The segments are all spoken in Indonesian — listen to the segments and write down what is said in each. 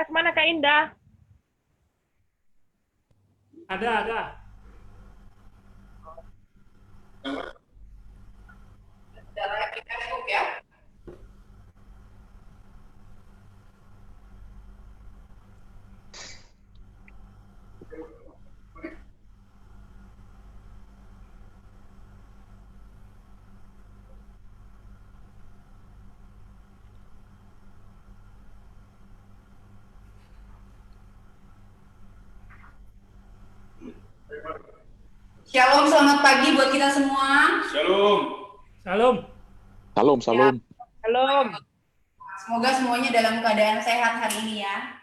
Mana Kak Indah? Ada. Caranya di Facebook ya. Shalom, selamat pagi buat kita semua. Shalom. Salam. Salam. Shalom. Semoga semuanya dalam keadaan sehat hari ini ya.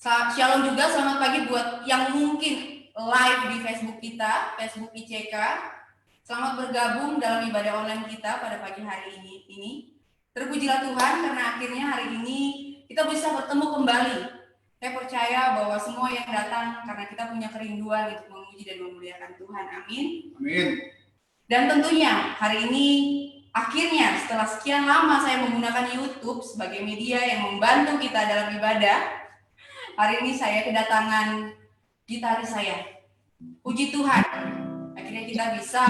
Shalom juga, selamat pagi buat yang mungkin live di Facebook kita, Facebook ICK. Selamat bergabung dalam ibadah online kita pada pagi hari ini. Terpujilah Tuhan karena akhirnya hari ini kita bisa bertemu kembali. Saya percaya bahwa semua yang datang karena kita punya kerinduan untuk memuji dan memuliakan Tuhan. Amin. Amin. Dan tentunya hari ini akhirnya setelah sekian lama saya menggunakan YouTube sebagai media yang membantu kita dalam ibadah, hari ini saya kedatangan gitaris saya. Puji Tuhan, akhirnya kita bisa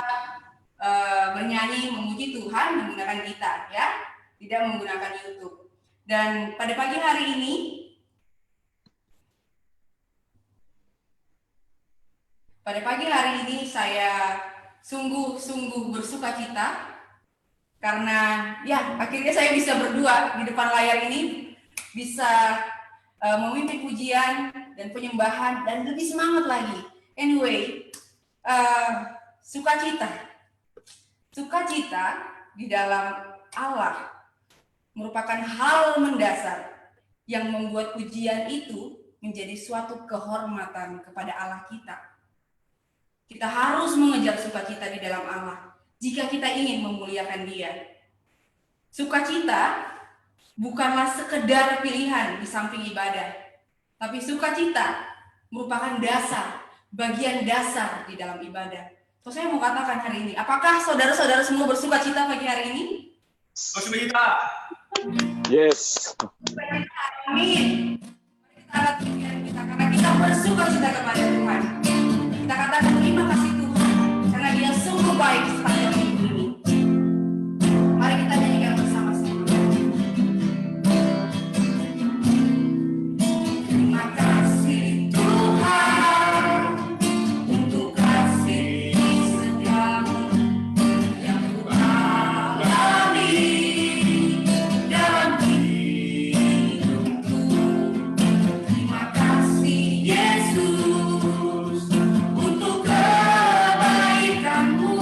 bernyanyi memuji Tuhan menggunakan gitar ya, tidak menggunakan YouTube. Dan pada pagi hari ini saya sungguh-sungguh bersuka cita karena ya akhirnya saya bisa berdua di depan layar ini, bisa memimpin pujian dan penyembahan dan lebih semangat lagi. Anyway, sukacita di dalam Allah merupakan hal mendasar yang membuat pujian itu menjadi suatu kehormatan kepada Allah kita. Kita harus mengejar sukacita di dalam Allah jika kita ingin memuliakan Dia. Sukacita bukanlah sekedar pilihan di samping ibadah, tapi sukacita merupakan bagian dasar di dalam ibadah. So, saya mau katakan hari ini, apakah saudara-saudara semua bersukacita pagi hari ini? Bersukacita. Yes. Amin. Kita angkat pikiran kita karena kita bersukacita kepada Tuhan. Kita katakan terima kasih Tuhan karena Dia sungguh baik sepanjang minggu ini. Mari kita nyanyikan bersama-sama. Terima kasih Tuhan untuk kasih setiamu yang Ku alami dalam hidupku. Terima kasih Yesus untuk kebaikan-Mu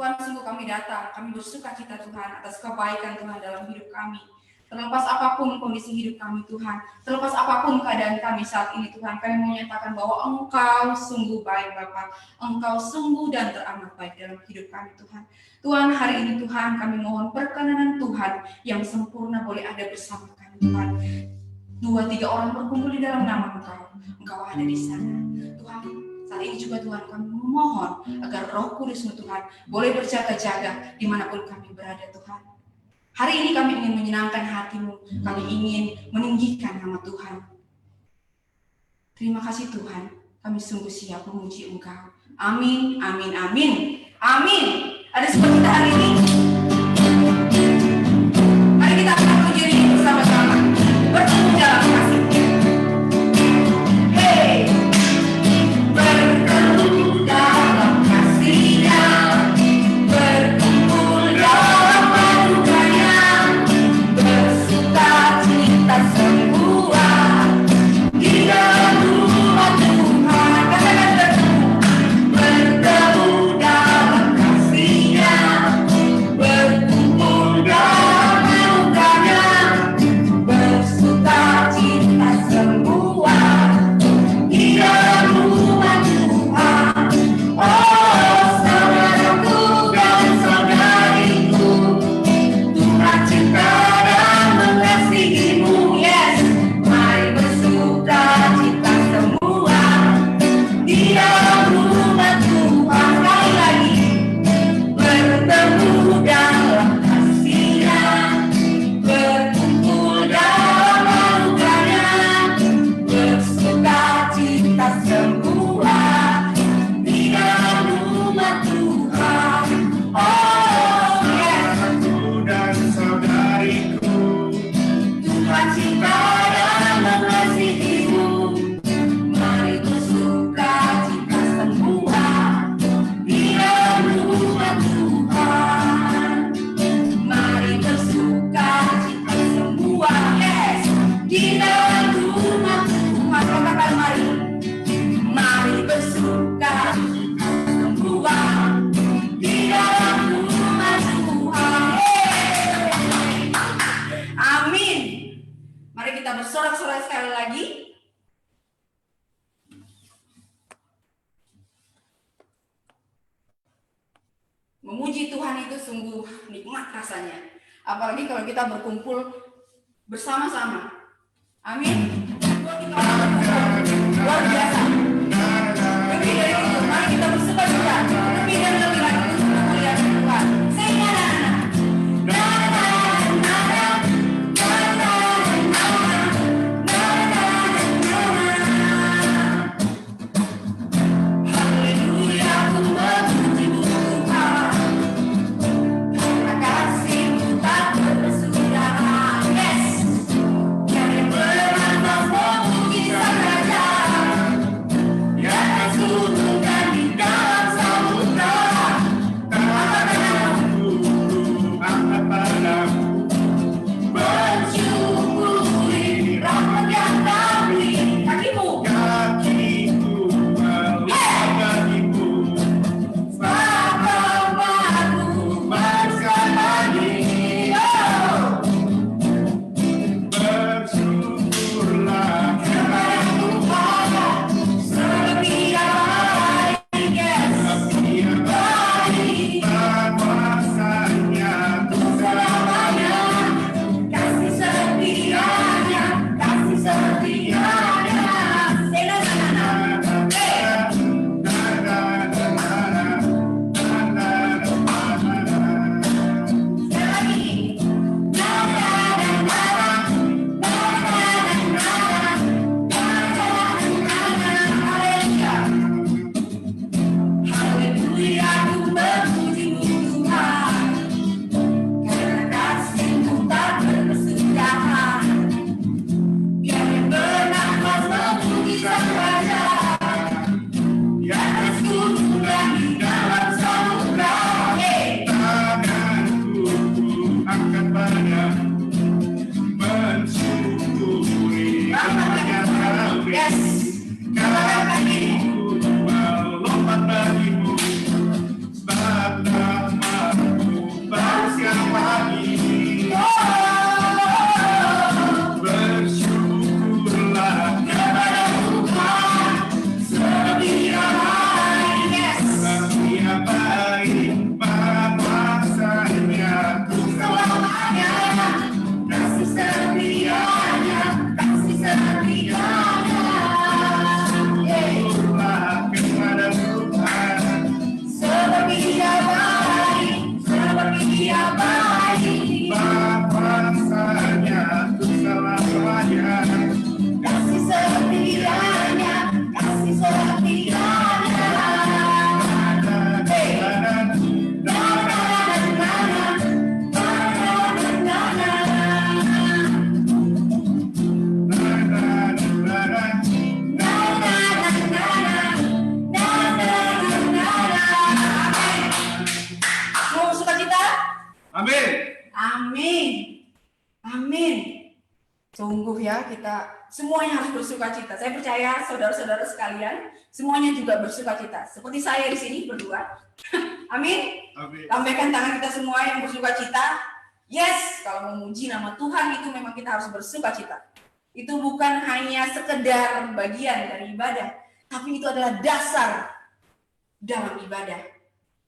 Tuhan, sungguh kami datang, kami bersuka cita Tuhan atas kebaikan Tuhan dalam hidup kami. Terlepas apapun kondisi hidup kami Tuhan, terlepas apapun keadaan kami saat ini Tuhan, kami menyatakan bahwa Engkau sungguh baik Bapa, Engkau sungguh dan teramat baik dalam hidup kami Tuhan. Tuhan, hari ini Tuhan kami mohon perkenanan Tuhan yang sempurna boleh ada bersama kami Tuhan. 2-3 orang berkumpul di dalam nama Engkau, Engkau ada di sana. Tuhan, saat ini juga Tuhan kami memohon agar Roh Kudus-Mu Tuhan boleh berjaga-jaga dimanapun kami berada Tuhan. Hari ini kami ingin menyenangkan hati-Mu, kami ingin meninggikan nama Tuhan. Terima kasih Tuhan, kami sungguh siap memuji Engkau. Amin, amin, amin, amin. Ada sukacita hari ini. Mari kita akan puji diri bersama-sama, bertemu dalam kasih-Nya. Hey, bertemu dalam kasih-Nya, berkumpul dalam anugerah-Nya, bersuka cita semua di dalam rumah Tuhan. Katakan bertemu dalam kasih-Nya, berkumpul dalam anugerah-Nya, bersuka cita semua di dalam rumah Tuhan. Oh, saudaraku dan saudariku, Tuhan cinta dan mengasihi-Mu. Yes, mari bersuka cita semua di dalam rumah Tuhan. Sekali lagi, bertemu dalam kasih-Nya, berkumpul dalam anugerah-Nya, bersuka cita semua di dalam rumah Tuhan. Oh, yes, Aku dan saudariku, Tuhan cinta dan mengasihi-Mu. Mari bersuka cita semua di dalam rumah Tuhan. Mari bersuka cita semua, yes, di dalam rumah Tuhan. Katakan mari, mari bersuka cita semua di dalam rumah Tuhan. Yeay. Amin. Mari kita bersorak-sorai sekali lagi. Memuji Tuhan itu sungguh nikmat rasanya. Apalagi kalau kita berkumpul bersama-sama. Amin. Luar biasa. Lebih dari itu, mari kita bersuka cita. Lebih dan lebih lagi untuk memuliakan Tuhan. Sing haleluya, ku memuji-Mu Tuhan. Karena kasih-Mu tak bersaudara. Yes, yang berantas memuji Sang Raja, yang turunkan di dalam samudra. angkat padamu, Bersyukuri rahmat yang Kau beri. Kakimu kakiku melihat-Ibu, bersamaku bersama-Mu. Oh, Bersyukurlah kepada Tuhan selebih Sungguh ya, kita semuanya harus bersuka cita. Saya percaya saudara-saudara sekalian semuanya juga bersuka cita. Seperti saya di sini berdua. Amin. Amin. Lambaikan tangan kita semua yang bersuka cita. Yes, kalau memuji nama Tuhan itu memang kita harus bersuka cita. Itu bukan hanya sekedar bagian dari ibadah, tapi itu adalah dasar dalam ibadah.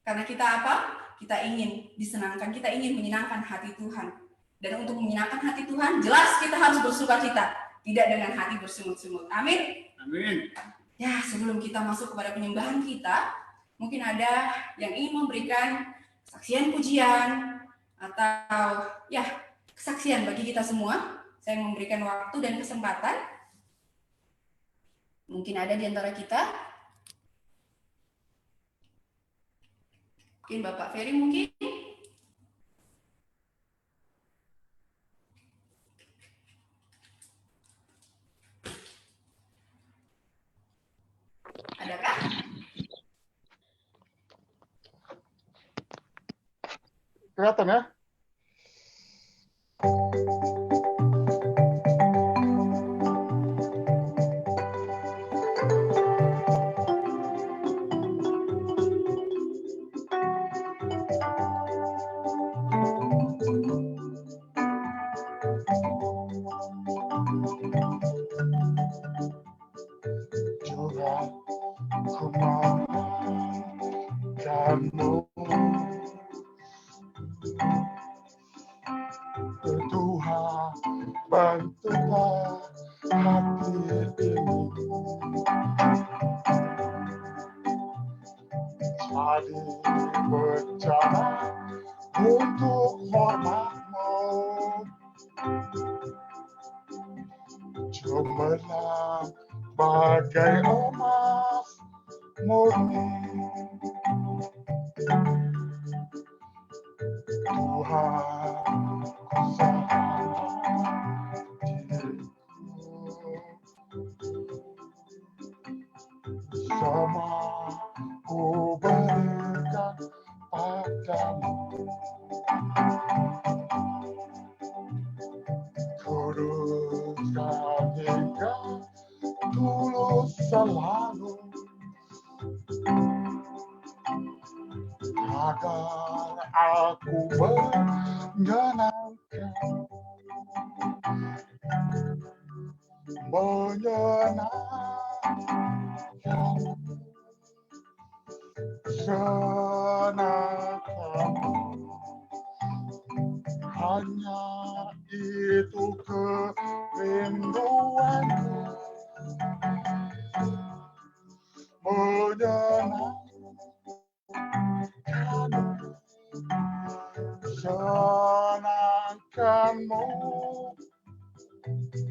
Karena kita apa? Kita ingin disenangkan, kita ingin menyenangkan hati Tuhan. Dan untuk menyenangkan hati Tuhan, jelas kita harus bersuka cita, tidak dengan hati bersungut-sungut. Amin. Amin. Ya, sebelum kita masuk kepada penyembahan kita, mungkin ada yang ingin memberikan kesaksian pujian atau ya kesaksian bagi kita semua. Saya memberikan waktu dan kesempatan. Mungkin ada di antara kita. Mungkin Bapak Ferry mungkin. Adakah? Kelihatan ya? Curhat ku mohonkanmu, Tuhan bantulah hati ini jadi berjalan untuk hormat-Mu, cemerlang bagai emas murni. Tuhan, ku serahkan diriku, semua ku berikan padamu. Kuduskan hingga tulus selalu, agar aku menyenangkan senangkanmu. Hanya itu kerinduanku, menyenangkanmu, senangkanmu.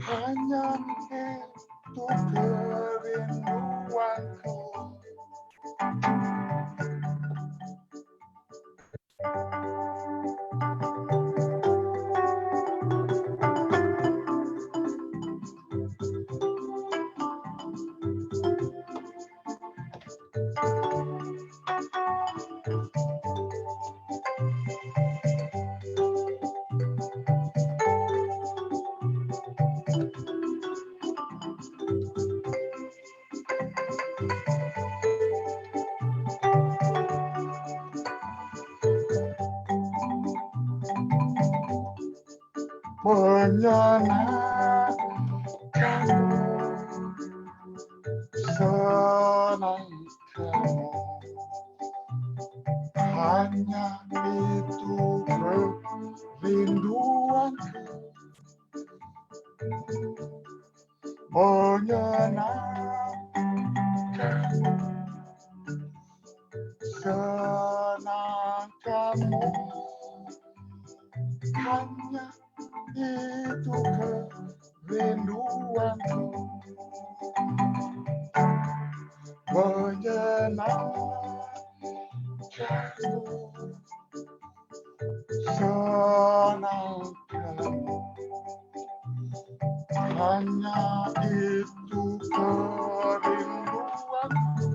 Hanya itu kerinduanku. Menyenangkanmu, senangkanmu. Hanya itu kerinduanku, menyenangkanmu, senangkanmu. Hanya itu kerinduanku, menyenangkanmu, senangkanmu. Hanya itu kerinduanku,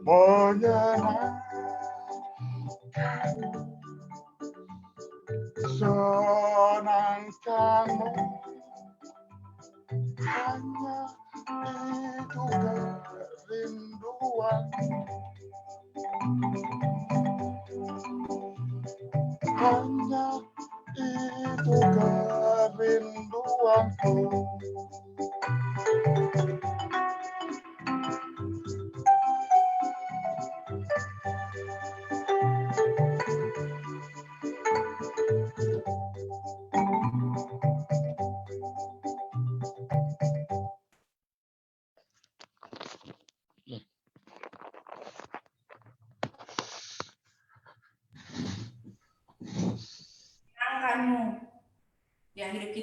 menyenangkanmu, senangkanmu.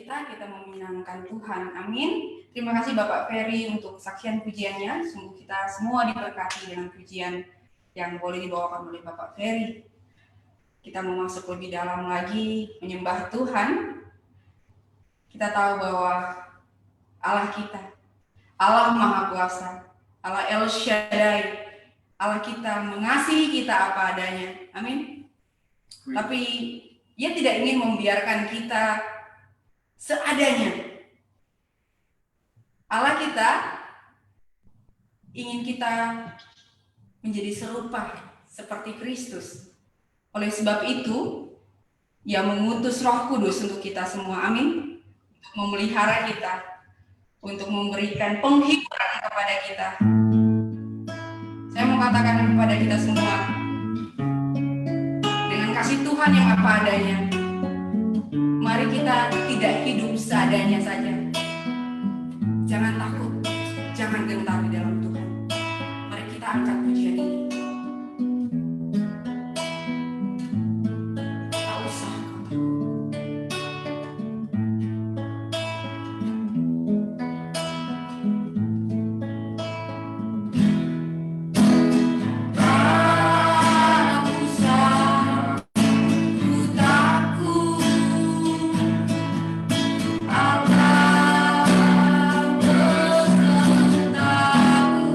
kita memenangkan Tuhan. Amin. Terima kasih Bapak Ferry untuk kesaksian pujiannya. Sungguh kita semua diberkati dengan pujian yang boleh dibawakan oleh Bapak Ferry. Kita mau masuk lebih dalam lagi menyembah Tuhan. Kita tahu bahwa Allah kita, Allah Maha Kuasa, Allah El Shaddai, Allah kita mengasihi kita apa adanya. Amin. Tapi Dia tidak ingin membiarkan kita seadanya. Allah kita ingin kita menjadi serupa seperti Kristus. Oleh sebab itu, Dia mengutus Roh Kudus untuk kita semua. Amin. Untuk memelihara kita, untuk memberikan penghiburan kepada kita. Saya mau katakan kepada kita semua, dengan kasih Tuhan yang apa adanya, mari kita tidak hidup seadanya saja. Jangan takut, jangan gentar di dalam Tuhan. Mari kita angkat pujian ini. Tak usah kau takut. Tak usah ku takut, Allah besertaku.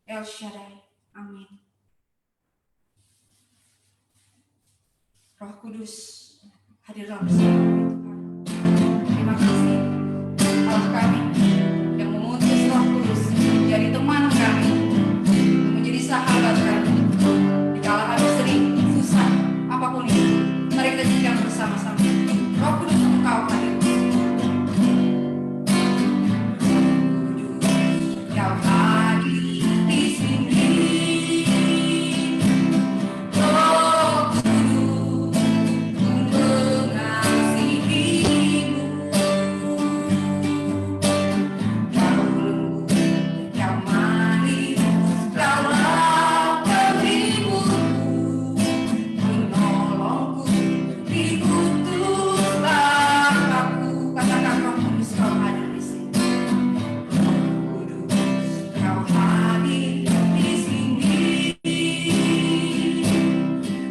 El Shaddai. Amin. Roh Kudus, hadirlah bersama kami Tuhan. Terima kasih Allah kami yang mengutus Roh Kudus menjadi teman kami, menjadi sahabat kami. Di kala kami sering susah, apapun itu, mari kita jadikan bersama-sama. Roh Kudus, Engkau hadir. Kau hadir di sini. Roh Kudus, ku mengasihimu. Kau lembut, kau manis, kaulah penghibur, menolongku di putus bangkaku. Katakan Roh Kudus, kau hadir di sini. Kau hadir di sini.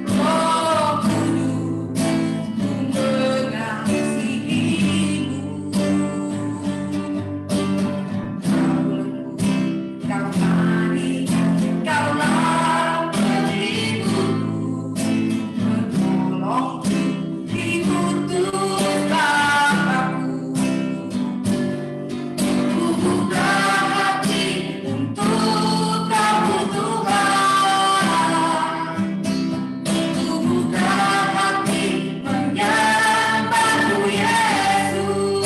Roh Kudus, ku mengasihimu. Kau lembut, kau manis, kaulah penghibur, menolongku di putus bangkaku. Ku buka hati untuk kamu Tuhan. Ku buka hati menyembahmu Yesus.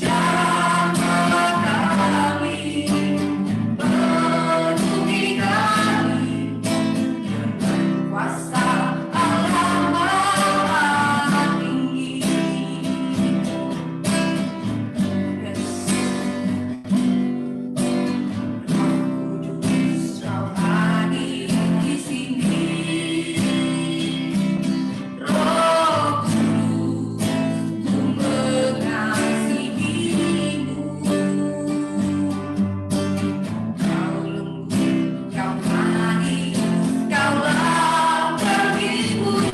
Jamah kami, penuhi kami dengan kuasa Allah Maha Tinggi. Yes. Roh Kudus, kau hadir di sini. Roh Kudus, ku mengasihimu. Kau lembut, kau manis, kaulah penghibur,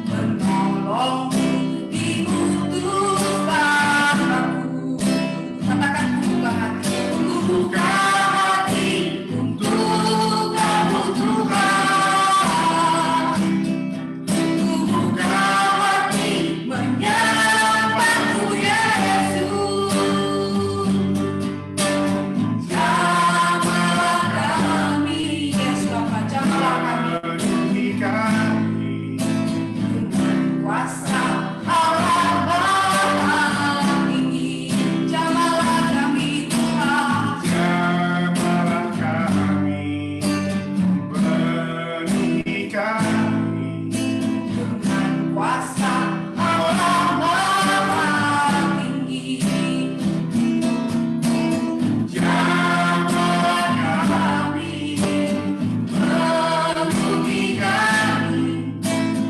menolongku di putus bangkaku. Katakan ku buka hati untuk kamu Tuhan. Ku buka hati menyembahmu Yesus. Jamahlah kami, Yesus Bapa, jamahlah kami penuhi kami. dengan kuasa Allah Maha Tinggi. Jamahlah kami Tuhan. Jamahlah kami, penuhi kami. Dengan kuasa Allah Maha Tinggi. Jamahlah kami, penuhi kami.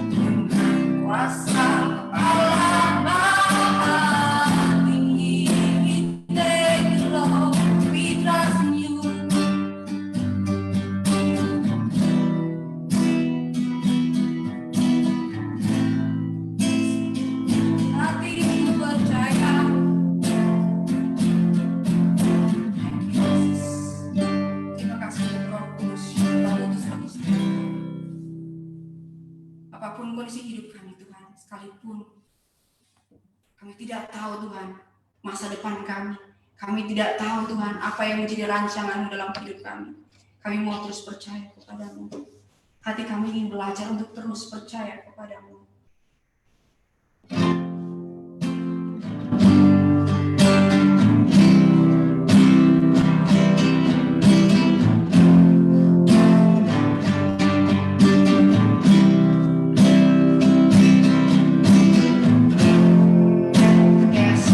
Dengan kuasa Allah Maha Tinggi. We thank you, Lord. We trust in you. Hatiku percaya. Yesus. Terima kasih untuk Roh Kudus yang Kau utus kami semua. Apapun kondisi hidup kami Tuhan, sekalipun kami tidak tahu Tuhan masa depan kami tidak tahu Tuhan apa yang menjadi rancangan dalam hidup kami mau terus percaya kepadamu. Hati kami ingin belajar untuk terus percaya kepadamu. Yes.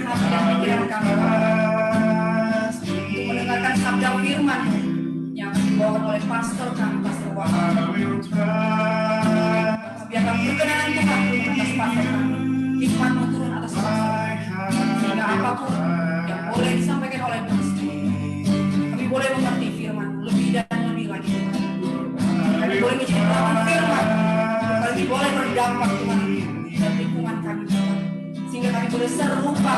hati dan pikiran kami, Tuhan, untuk mendengarkan sabda firman yang akan dibawakan oleh pastor kami, Pastor Wahyu. Biarkan berkenan Tuhan atas pastor kami, hikmat turun atas pastor kami, sehingga apapun yang boleh disampaikan oleh pastor, kami boleh mengerti firman lebih dan lebih lagi, Tuhan. Kami boleh menjadi pelaku firman, kami boleh berdampak, Tuhan, dalam lingkungan kami, Tuhan, sehingga kami boleh serupa.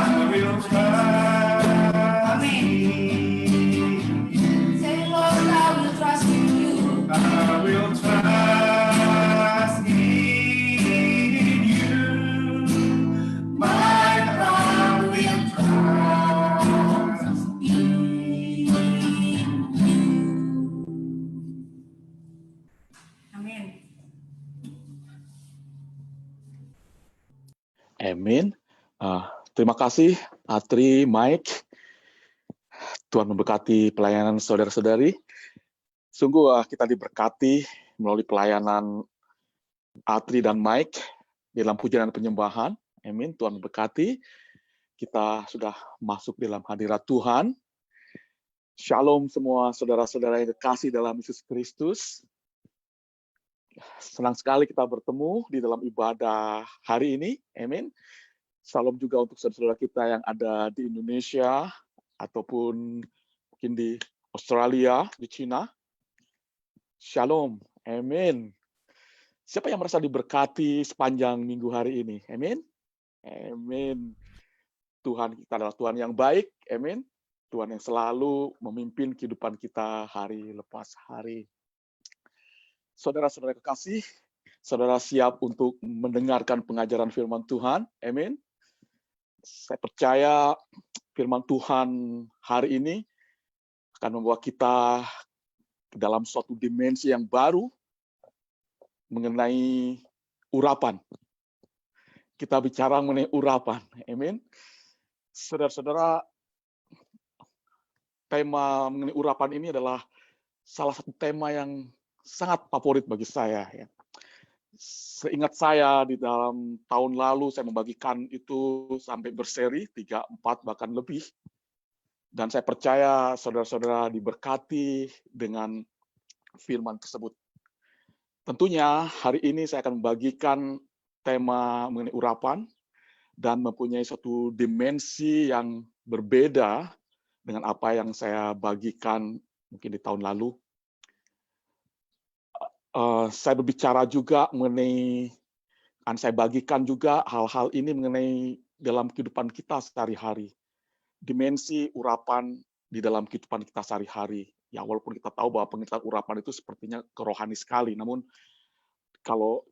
Amin. Say, Lord, I will trust in you. I will trust in you. My heart will trust In you. Amin. Amin. Terima kasih, Atri, Mike. Tuhan memberkati pelayanan saudara-saudari. Sungguh kita diberkati melalui pelayanan Atri dan Mike di dalam pujian dan penyembahan. Amin. Tuhan memberkati. Kita sudah masuk dalam hadirat Tuhan. Shalom semua saudara-saudara yang dikasih dalam Yesus Kristus. Senang sekali kita bertemu di dalam ibadah hari ini. Amin. Salam juga untuk saudara-saudara kita yang ada di Indonesia ataupun mungkin di Australia, di Cina. Shalom. Amin. Siapa yang merasa diberkati sepanjang minggu hari ini? Amin. Amin. Tuhan kita adalah Tuhan yang baik. Amin. Tuhan yang selalu memimpin kehidupan kita hari lepas hari. Saudara-saudara kekasih, saudara siap untuk mendengarkan pengajaran firman Tuhan? Amin. Saya percaya firman Tuhan hari ini akan membawa kita ke dalam suatu dimensi yang baru mengenai urapan. Kita bicara mengenai urapan. Amin. Saudara-saudara, tema mengenai urapan ini adalah salah satu tema yang sangat favorit bagi saya. Ya. Seingat saya di dalam tahun lalu saya membagikan itu sampai berseri 3, 4 bahkan lebih. Dan saya percaya saudara-saudara diberkati dengan firman tersebut. Tentunya hari ini saya akan membagikan tema mengenai urapan dan mempunyai suatu dimensi yang berbeda dengan apa yang saya bagikan mungkin di tahun lalu. Saya berbicara juga mengenai, akan saya bagikan juga hal-hal ini mengenai dalam kehidupan kita sehari-hari. Dimensi urapan di dalam kehidupan kita sehari-hari. Ya, walaupun kita tahu bahwa pengertian urapan itu sepertinya kerohani sekali, namun kalau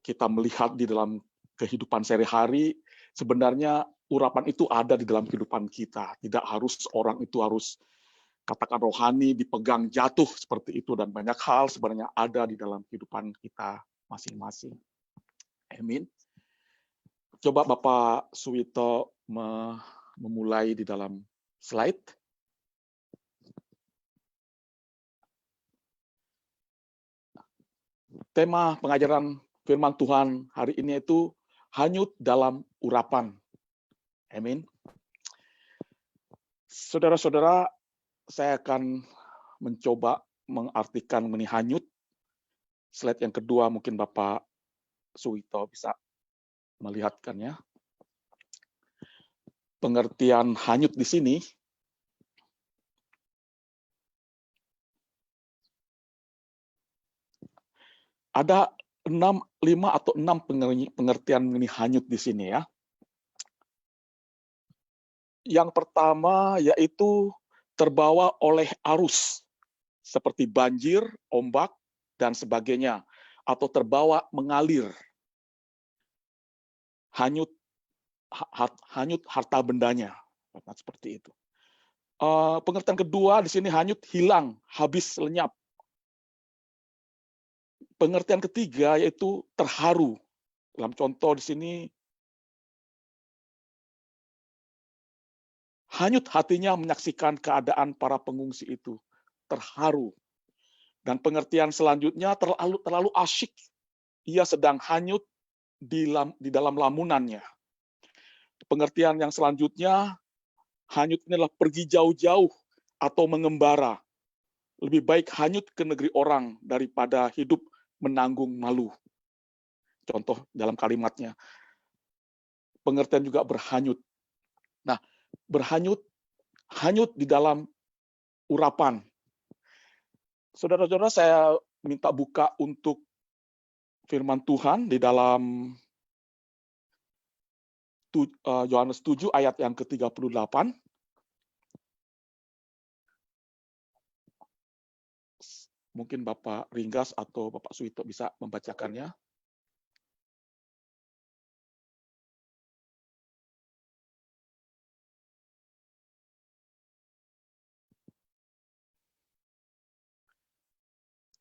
kita melihat di dalam kehidupan sehari-hari, sebenarnya urapan itu ada di dalam kehidupan kita. Tidak harus orang itu harus katakan rohani, dipegang jatuh seperti itu, dan banyak hal sebenarnya ada di dalam kehidupan kita masing-masing. Amin. Coba Bapak Suwito memulai di dalam slide. Tema pengajaran firman Tuhan hari ini itu hanyut dalam urapan. Amin. Saudara-saudara, saya akan mencoba mengartikan mengenai hanyut. Slide yang kedua mungkin Bapak Suwito bisa melihatkannya. Pengertian hanyut di sini ada 5 atau 6 pengertian mengenai hanyut di sini ya. Yang pertama yaitu terbawa oleh arus, seperti banjir, ombak, dan sebagainya, atau terbawa mengalir. Hanyut harta bendanya, seperti itu. Pengertian kedua di sini hanyut hilang, habis lenyap. Pengertian ketiga yaitu terharu. Dalam contoh di sini, hanyut hatinya menyaksikan keadaan para pengungsi itu, terharu. Dan pengertian selanjutnya terlalu asyik. Ia sedang hanyut di dalam lamunannya. Pengertian yang selanjutnya, hanyut ini adalah pergi jauh-jauh atau mengembara. Lebih baik hanyut ke negeri orang daripada hidup menanggung malu. Contoh dalam kalimatnya. Pengertian juga berhanyut. Nah, berhanyut, hanyut di dalam urapan. Saudara-saudara, saya minta buka untuk firman Tuhan di dalam Yohanes 7 ayat yang ke-38. Mungkin Bapak Ringgas atau Bapak Suito bisa membacakannya.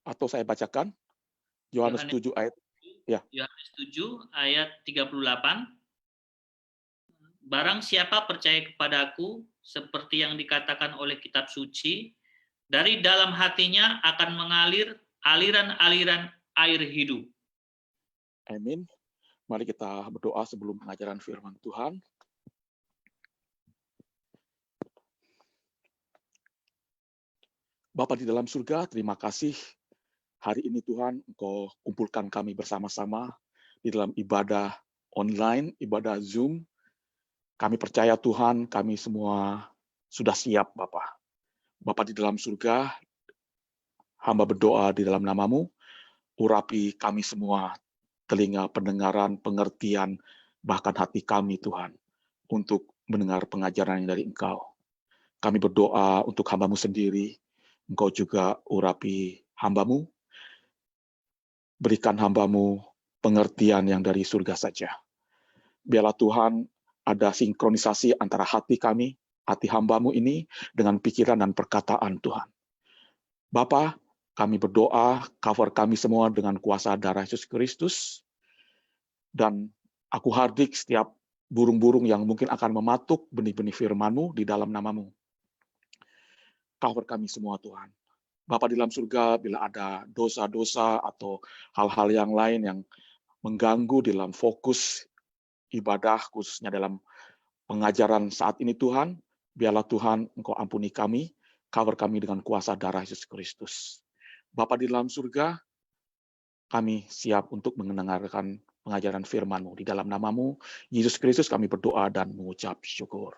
Atau saya bacakan. Yohanes 7 ayat. Ya. Yohanes 7 ayat 38. Barang siapa percaya kepadaku, seperti yang dikatakan oleh kitab suci, dari dalam hatinya akan mengalir aliran-aliran air hidup. Amin. Mari kita berdoa sebelum pengajaran firman Tuhan. Bapa di dalam surga, terima kasih hari ini Tuhan, Engkau kumpulkan kami bersama-sama di dalam ibadah online, ibadah Zoom. Kami percaya Tuhan, kami semua sudah siap Bapa. Bapa di dalam surga, hamba berdoa di dalam nama-Mu, urapi kami semua, telinga pendengaran, pengertian, bahkan hati kami Tuhan, untuk mendengar pengajaran yang dari Engkau. Kami berdoa untuk hamba-Mu sendiri, Engkau juga urapi hamba-Mu, berikan hamba-Mu pengertian yang dari surga saja. Biarlah Tuhan ada sinkronisasi antara hati kami, hati hamba-Mu ini, dengan pikiran dan perkataan Tuhan. Bapa, kami berdoa, cover kami semua dengan kuasa darah Yesus Kristus, dan aku hardik setiap burung-burung yang mungkin akan mematuk benih-benih firman-Mu di dalam nama-Mu. Cover kami semua Tuhan. Bapa di dalam surga, bila ada dosa-dosa atau hal-hal yang lain yang mengganggu di dalam fokus ibadah, khususnya dalam pengajaran saat ini Tuhan, biarlah Tuhan Engkau ampuni kami, cover kami dengan kuasa darah Yesus Kristus. Bapa di dalam surga, kami siap untuk mendengarkan pengajaran firman-Mu. Di dalam nama-Mu, Yesus Kristus kami berdoa dan mengucap syukur.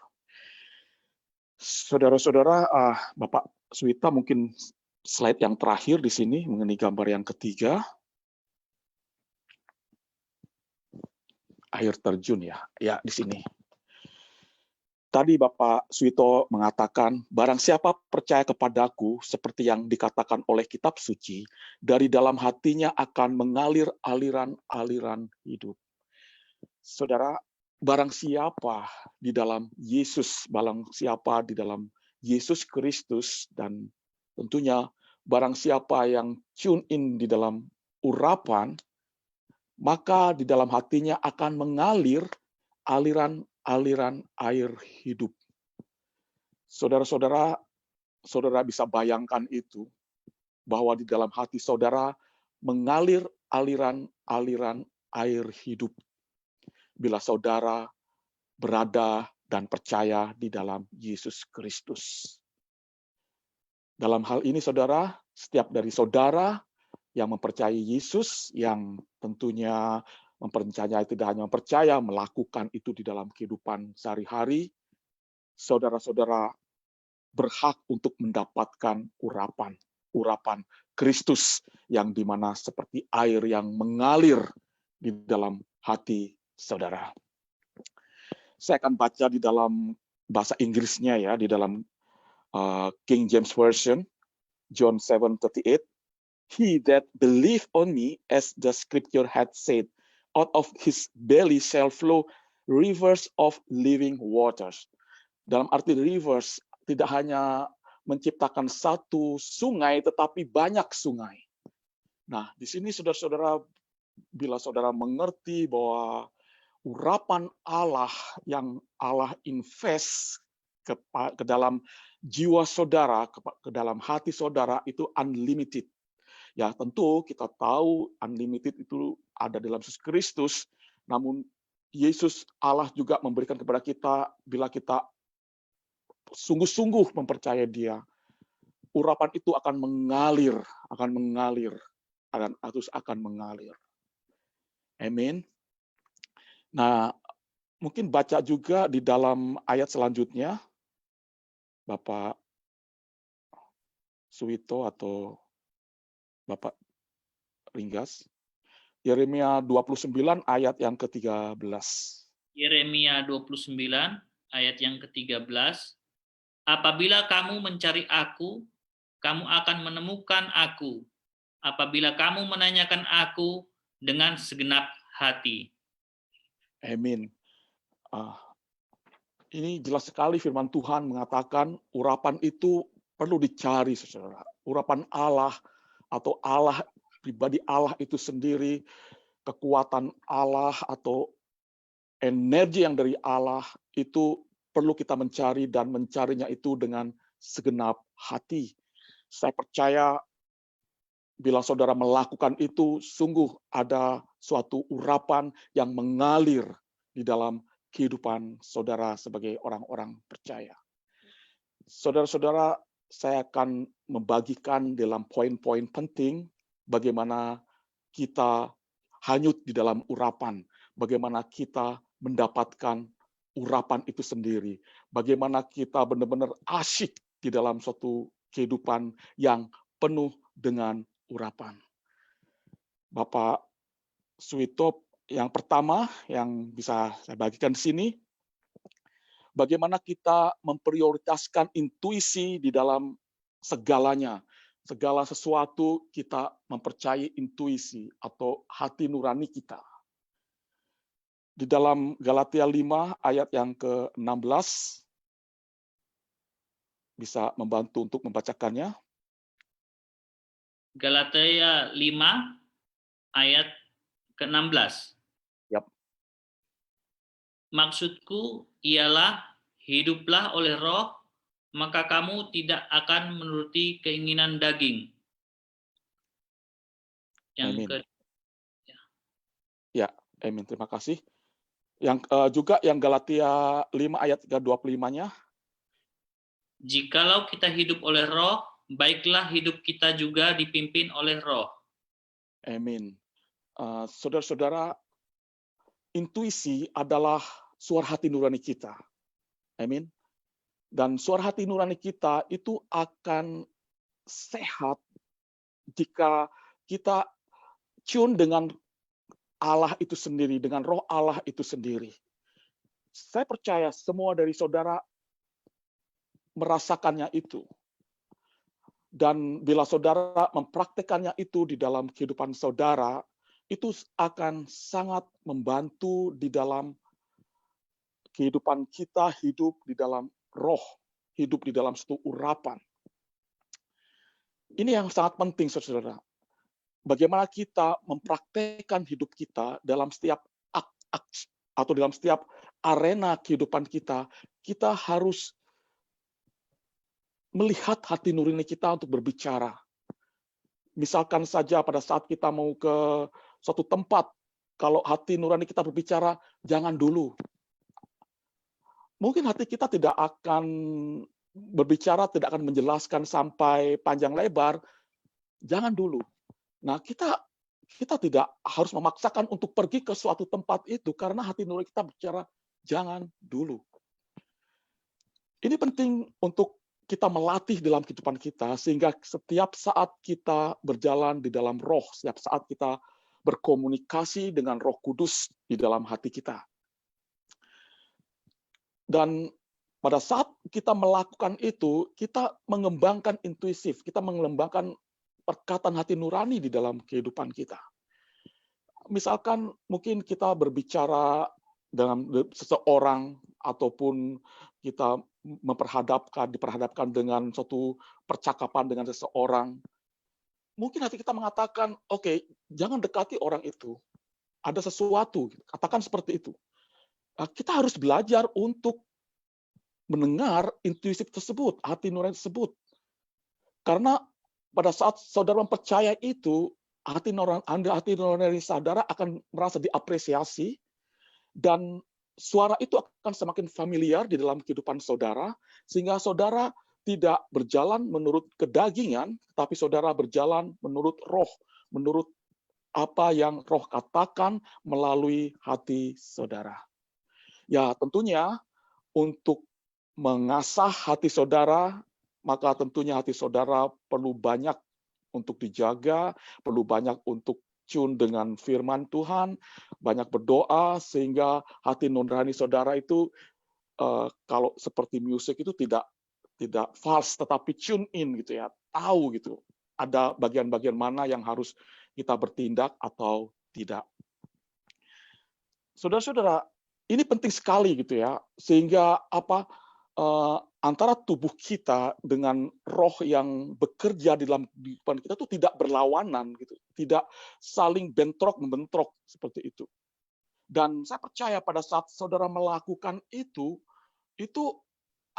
Saudara-saudara, Bapak Suita mungkin slide yang terakhir di sini mengenai gambar yang ketiga. Air terjun ya di sini. Tadi Bapak Suito mengatakan, barang siapa percaya kepadaku, seperti yang dikatakan oleh kitab suci, dari dalam hatinya akan mengalir aliran-aliran hidup. Saudara, barang siapa di dalam Yesus, barang siapa di dalam Yesus Kristus, dan tentunya barang siapa yang tune in di dalam urapan, maka di dalam hatinya akan mengalir aliran-aliran air hidup. Saudara-saudara, saudara bisa bayangkan itu, bahwa di dalam hati saudara mengalir aliran-aliran air hidup. Bila saudara berada dan percaya di dalam Yesus Kristus. Dalam hal ini saudara, setiap dari saudara yang mempercayai Yesus, yang tentunya mempercayai, tidak hanya mempercaya, melakukan itu di dalam kehidupan sehari-hari, saudara-saudara berhak untuk mendapatkan urapan Kristus, yang dimana seperti air yang mengalir di dalam hati saudara. Saya akan baca di dalam bahasa Inggrisnya ya, di dalam King James Version, John 7:38. He that believe on me, as the scripture had said, out of his belly shall flow rivers of living waters. Dalam arti rivers, tidak hanya menciptakan satu sungai, tetapi banyak sungai. Nah, di sini saudara-saudara, bila saudara mengerti bahwa urapan Allah yang Allah invest ke dalam jiwa saudara, ke dalam hati saudara, itu unlimited. Ya, tentu kita tahu unlimited itu ada dalam Yesus Kristus, namun Yesus Allah juga memberikan kepada kita bila kita sungguh-sungguh mempercayai Dia. Urapan itu akan mengalir, akan mengalir. Amin. Nah, mungkin baca juga di dalam ayat selanjutnya, Bapak Suwito atau Bapak Ringgas. Yeremia 29 ayat yang ke-13. Yeremia 29 ayat yang ke-13. Apabila kamu mencari aku, kamu akan menemukan aku. Apabila kamu menanyakan aku dengan segenap hati. Amin. Ini jelas sekali firman Tuhan mengatakan urapan itu perlu dicari, saudara. Urapan Allah atau Allah, pribadi Allah itu sendiri, kekuatan Allah atau energi yang dari Allah itu perlu kita mencari dan mencarinya itu dengan segenap hati. Saya percaya bila saudara melakukan itu, sungguh ada suatu urapan yang mengalir di dalam kehidupan saudara sebagai orang-orang percaya. Saudara-saudara, saya akan membagikan dalam poin-poin penting bagaimana kita hanyut di dalam urapan, bagaimana kita mendapatkan urapan itu sendiri, bagaimana kita benar-benar asyik di dalam suatu kehidupan yang penuh dengan urapan. Bapak Suwito, yang pertama yang bisa saya bagikan di sini, bagaimana kita memprioritaskan intuisi di dalam segalanya. Segala sesuatu kita mempercayai intuisi atau hati nurani kita. Di dalam Galatia 5 ayat yang ke-16, bisa membantu untuk membacakannya. Galatia 5 ayat ke-16. Yap. Maksudku ialah hiduplah oleh roh, maka kamu tidak akan menuruti keinginan daging. Yang Amin. Ya, amin. Terima kasih. Yang juga yang Galatia 5 ayat 25-nya. Jikalau kita hidup oleh roh, baiklah hidup kita juga dipimpin oleh roh. Amin. Saudara-saudara, intuisi adalah suara hati nurani kita. Amin. Dan suara hati nurani kita itu akan sehat jika kita tune dengan Allah itu sendiri, dengan roh Allah itu sendiri. Saya percaya semua dari saudara merasakannya itu. Dan bila saudara mempraktekannya itu di dalam kehidupan saudara, itu akan sangat membantu di dalam kehidupan kita hidup di dalam roh, hidup di dalam satu urapan. Ini yang sangat penting, saudara. Bagaimana kita mempraktekkan hidup kita dalam setiap atau dalam setiap arena kehidupan kita, kita harus melihat hati nurani kita untuk berbicara. Misalkan saja pada saat kita mau ke suatu tempat, kalau hati nurani kita berbicara, jangan dulu. Mungkin hati kita tidak akan berbicara, tidak akan menjelaskan sampai panjang lebar, jangan dulu. Nah, kita tidak harus memaksakan untuk pergi ke suatu tempat itu, karena hati nurani kita berbicara, jangan dulu. Ini penting untuk kita melatih dalam kehidupan kita, sehingga setiap saat kita berjalan di dalam roh, setiap saat kita berkomunikasi dengan Roh Kudus di dalam hati kita. Dan pada saat kita melakukan itu, kita mengembangkan intuisif, kita mengembangkan perkataan hati nurani di dalam kehidupan kita. Misalkan mungkin kita berbicara dengan seseorang, ataupun kita diperhadapkan dengan suatu percakapan dengan seseorang, mungkin hati kita mengatakan, oke, jangan dekati orang itu. Ada sesuatu, katakan seperti itu. Kita harus belajar untuk mendengar intuisif tersebut, hati nurani tersebut. Karena pada saat saudara mempercaya itu, hati nurani saudara akan merasa diapresiasi, Dan suara itu akan semakin familiar di dalam kehidupan saudara, sehingga saudara tidak berjalan menurut kedagingan, tapi saudara berjalan menurut roh, menurut apa yang roh katakan melalui hati saudara. Ya, tentunya untuk mengasah hati saudara, maka tentunya hati saudara perlu banyak untuk dijaga, perlu banyak untuk tune dengan firman Tuhan, banyak berdoa sehingga hati nurani saudara itu kalau seperti musik itu tidak false tetapi tune in gitu ya, tahu gitu. Ada bagian-bagian mana yang harus kita bertindak atau tidak. Saudara-saudara, ini penting sekali gitu ya, sehingga antara tubuh kita dengan roh yang bekerja di dalam kehidupan kita itu tidak berlawanan gitu, tidak saling bentrok-membentrok seperti itu. Dan saya percaya pada saat saudara melakukan itu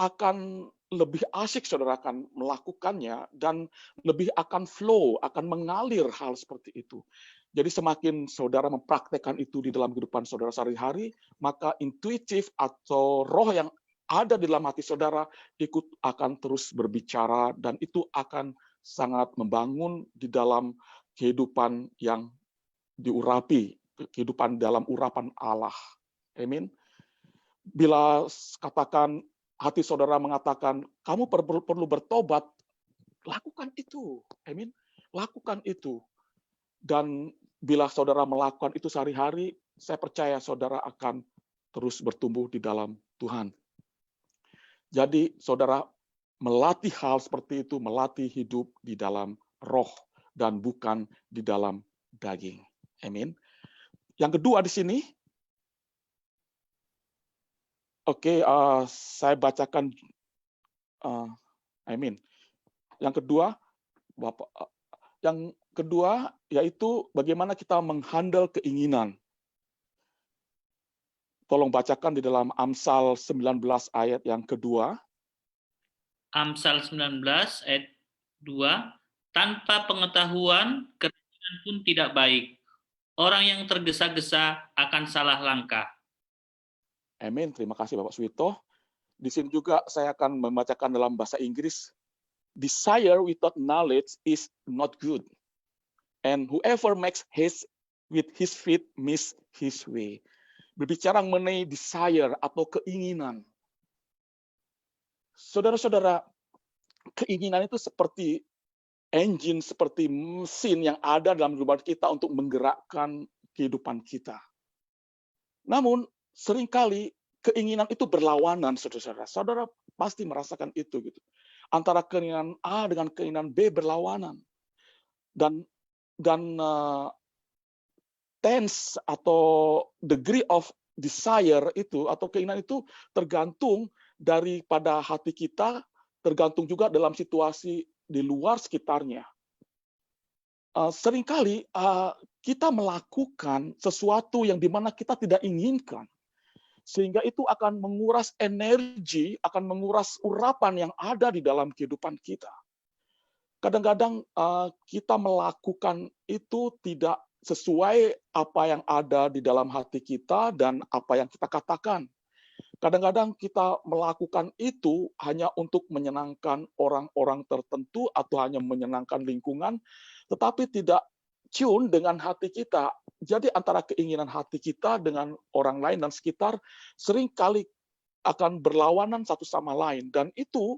akan lebih asik saudara akan melakukannya dan lebih akan flow, akan mengalir hal seperti itu. Jadi semakin saudara mempraktekkan itu di dalam kehidupan saudara sehari-hari, maka intuitif atau roh yang ada di dalam hati saudara ikut akan terus berbicara dan itu akan sangat membangun di dalam kehidupan yang diurapi, kehidupan dalam urapan Allah. Amin. Bila katakan hati saudara mengatakan kamu perlu bertobat, lakukan itu. Amin. Lakukan itu. Dan bila saudara melakukan itu sehari-hari, saya percaya saudara akan terus bertumbuh di dalam Tuhan. Jadi saudara melatih hal seperti itu, melatih hidup di dalam roh dan bukan di dalam daging. Amin. Yang kedua di sini, saya bacakan. Amin. Yang kedua, yaitu bagaimana kita menghandle keinginan. Tolong bacakan di dalam Amsal 19 ayat yang kedua. Amsal 19 ayat 2, tanpa pengetahuan keinginan pun tidak baik. Orang yang tergesa-gesa akan salah langkah. Amin. Terima kasih Bapak Suwito. Di sini juga saya akan membacakan dalam bahasa Inggris. Desire without knowledge is not good. And whoever makes haste with his feet miss his way. Berbicara mengenai desire atau keinginan. Saudara-saudara, keinginan itu seperti engine, seperti mesin yang ada dalam kehidupan kita untuk menggerakkan kehidupan kita. Namun, seringkali keinginan itu berlawanan, saudara-saudara. Saudara pasti merasakan itu gitu. Antara keinginan A dengan keinginan B berlawanan. Dan tense atau degree of desire itu atau keinginan itu tergantung daripada hati kita, tergantung juga dalam situasi di luar sekitarnya. Seringkali kita melakukan sesuatu yang dimana kita tidak inginkan, sehingga itu akan menguras energi, akan menguras urapan yang ada di dalam kehidupan kita. Kadang-kadang kita melakukan itu tidak sesuai apa yang ada di dalam hati kita dan apa yang kita katakan. Kadang-kadang kita melakukan itu hanya untuk menyenangkan orang-orang tertentu atau hanya menyenangkan lingkungan, tetapi tidak tune dengan hati kita. Jadi antara keinginan hati kita dengan orang lain dan sekitar seringkali akan berlawanan satu sama lain. Dan itu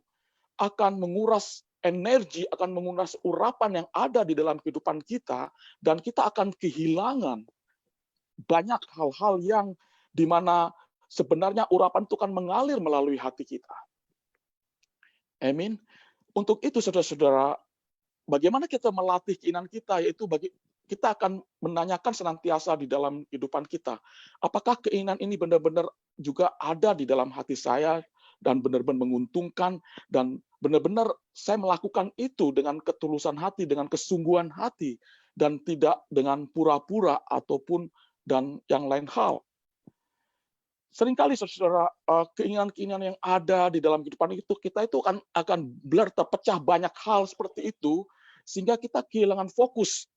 akan menguras energi, akan menguras urapan yang ada di dalam kehidupan kita, dan kita akan kehilangan banyak hal-hal yang dimana sebenarnya urapan itu akan mengalir melalui hati kita. Amin. Untuk itu, saudara-saudara, bagaimana kita melatih keinginan kita, yaitu kita akan menanyakan senantiasa di dalam kehidupan kita, apakah keinginan ini benar-benar juga ada di dalam hati saya, dan benar-benar menguntungkan, dan benar-benar saya melakukan itu dengan ketulusan hati, dengan kesungguhan hati, dan tidak dengan pura-pura ataupun dan yang lain hal. Seringkali saudara, keinginan-keinginan yang ada di dalam kehidupan kita itu akan blur, terpecah banyak hal seperti itu, sehingga kita kehilangan fokus.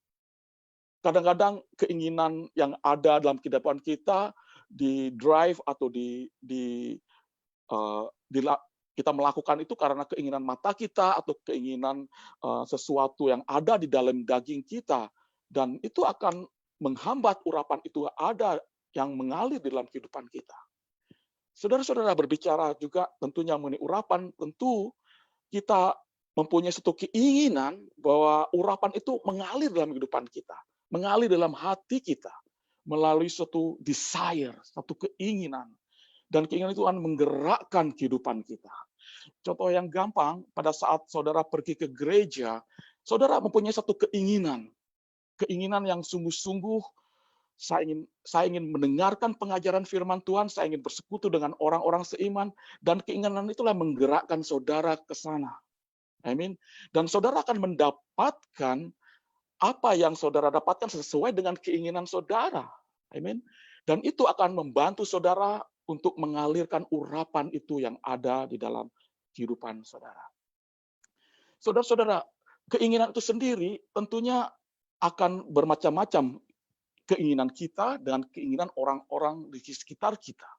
Kadang-kadang keinginan yang ada dalam kehidupan kita drive atau kita melakukan itu karena keinginan mata kita atau keinginan sesuatu yang ada di dalam daging kita, dan itu akan menghambat urapan itu ada yang mengalir di dalam kehidupan kita. Saudara-saudara, berbicara juga tentunya mengenai urapan, tentu kita mempunyai satu keinginan bahwa urapan itu mengalir dalam kehidupan kita, mengalir dalam hati kita melalui suatu desire, satu keinginan. Dan keinginan itu akan menggerakkan kehidupan kita. Contoh yang gampang, pada saat saudara pergi ke gereja, saudara mempunyai satu keinginan yang sungguh-sungguh, saya ingin mendengarkan pengajaran firman Tuhan, saya ingin bersekutu dengan orang-orang seiman, dan keinginan itulah menggerakkan saudara ke sana. Amin. Dan saudara akan mendapatkan apa yang saudara dapatkan sesuai dengan keinginan saudara. Amin. Dan itu akan membantu saudara untuk mengalirkan urapan itu yang ada di dalam kehidupan saudara. Saudara-saudara, keinginan itu sendiri tentunya akan bermacam-macam, keinginan kita dengan keinginan orang-orang di sekitar kita.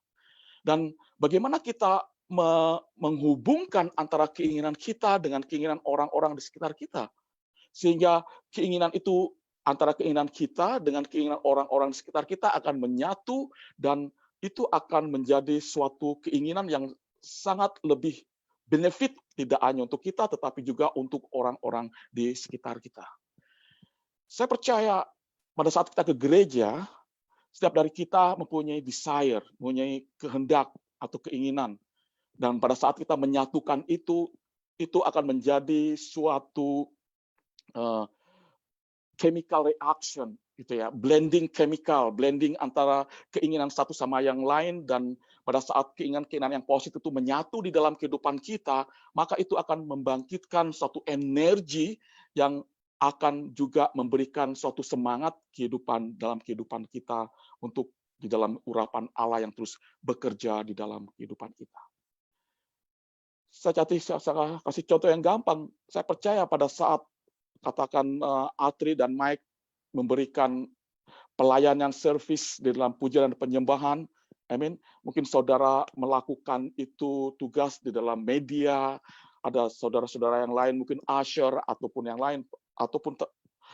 Dan bagaimana kita menghubungkan antara keinginan kita dengan keinginan orang-orang di sekitar kita, sehingga keinginan itu antara keinginan kita dengan keinginan orang-orang di sekitar kita akan menyatu, dan itu akan menjadi suatu keinginan yang sangat lebih benefit, tidak hanya untuk kita, tetapi juga untuk orang-orang di sekitar kita. Saya percaya pada saat kita ke gereja, setiap dari kita mempunyai desire, mempunyai kehendak atau keinginan. Dan pada saat kita menyatukan itu akan menjadi suatu chemical reaction, gitu ya, blending antara keinginan satu sama yang lain, dan pada saat keinginan yang positif itu menyatu di dalam kehidupan kita, maka itu akan membangkitkan suatu energi yang akan juga memberikan suatu semangat dalam kehidupan kita untuk di dalam urapan Allah yang terus bekerja di dalam kehidupan kita. Saya kasih contoh yang gampang. Saya percaya pada saat katakan Atri dan Mike memberikan pelayanan servis di dalam pujian dan penyembahan, amin. Mungkin saudara melakukan itu tugas di dalam media, ada saudara-saudara yang lain mungkin usher ataupun yang lain,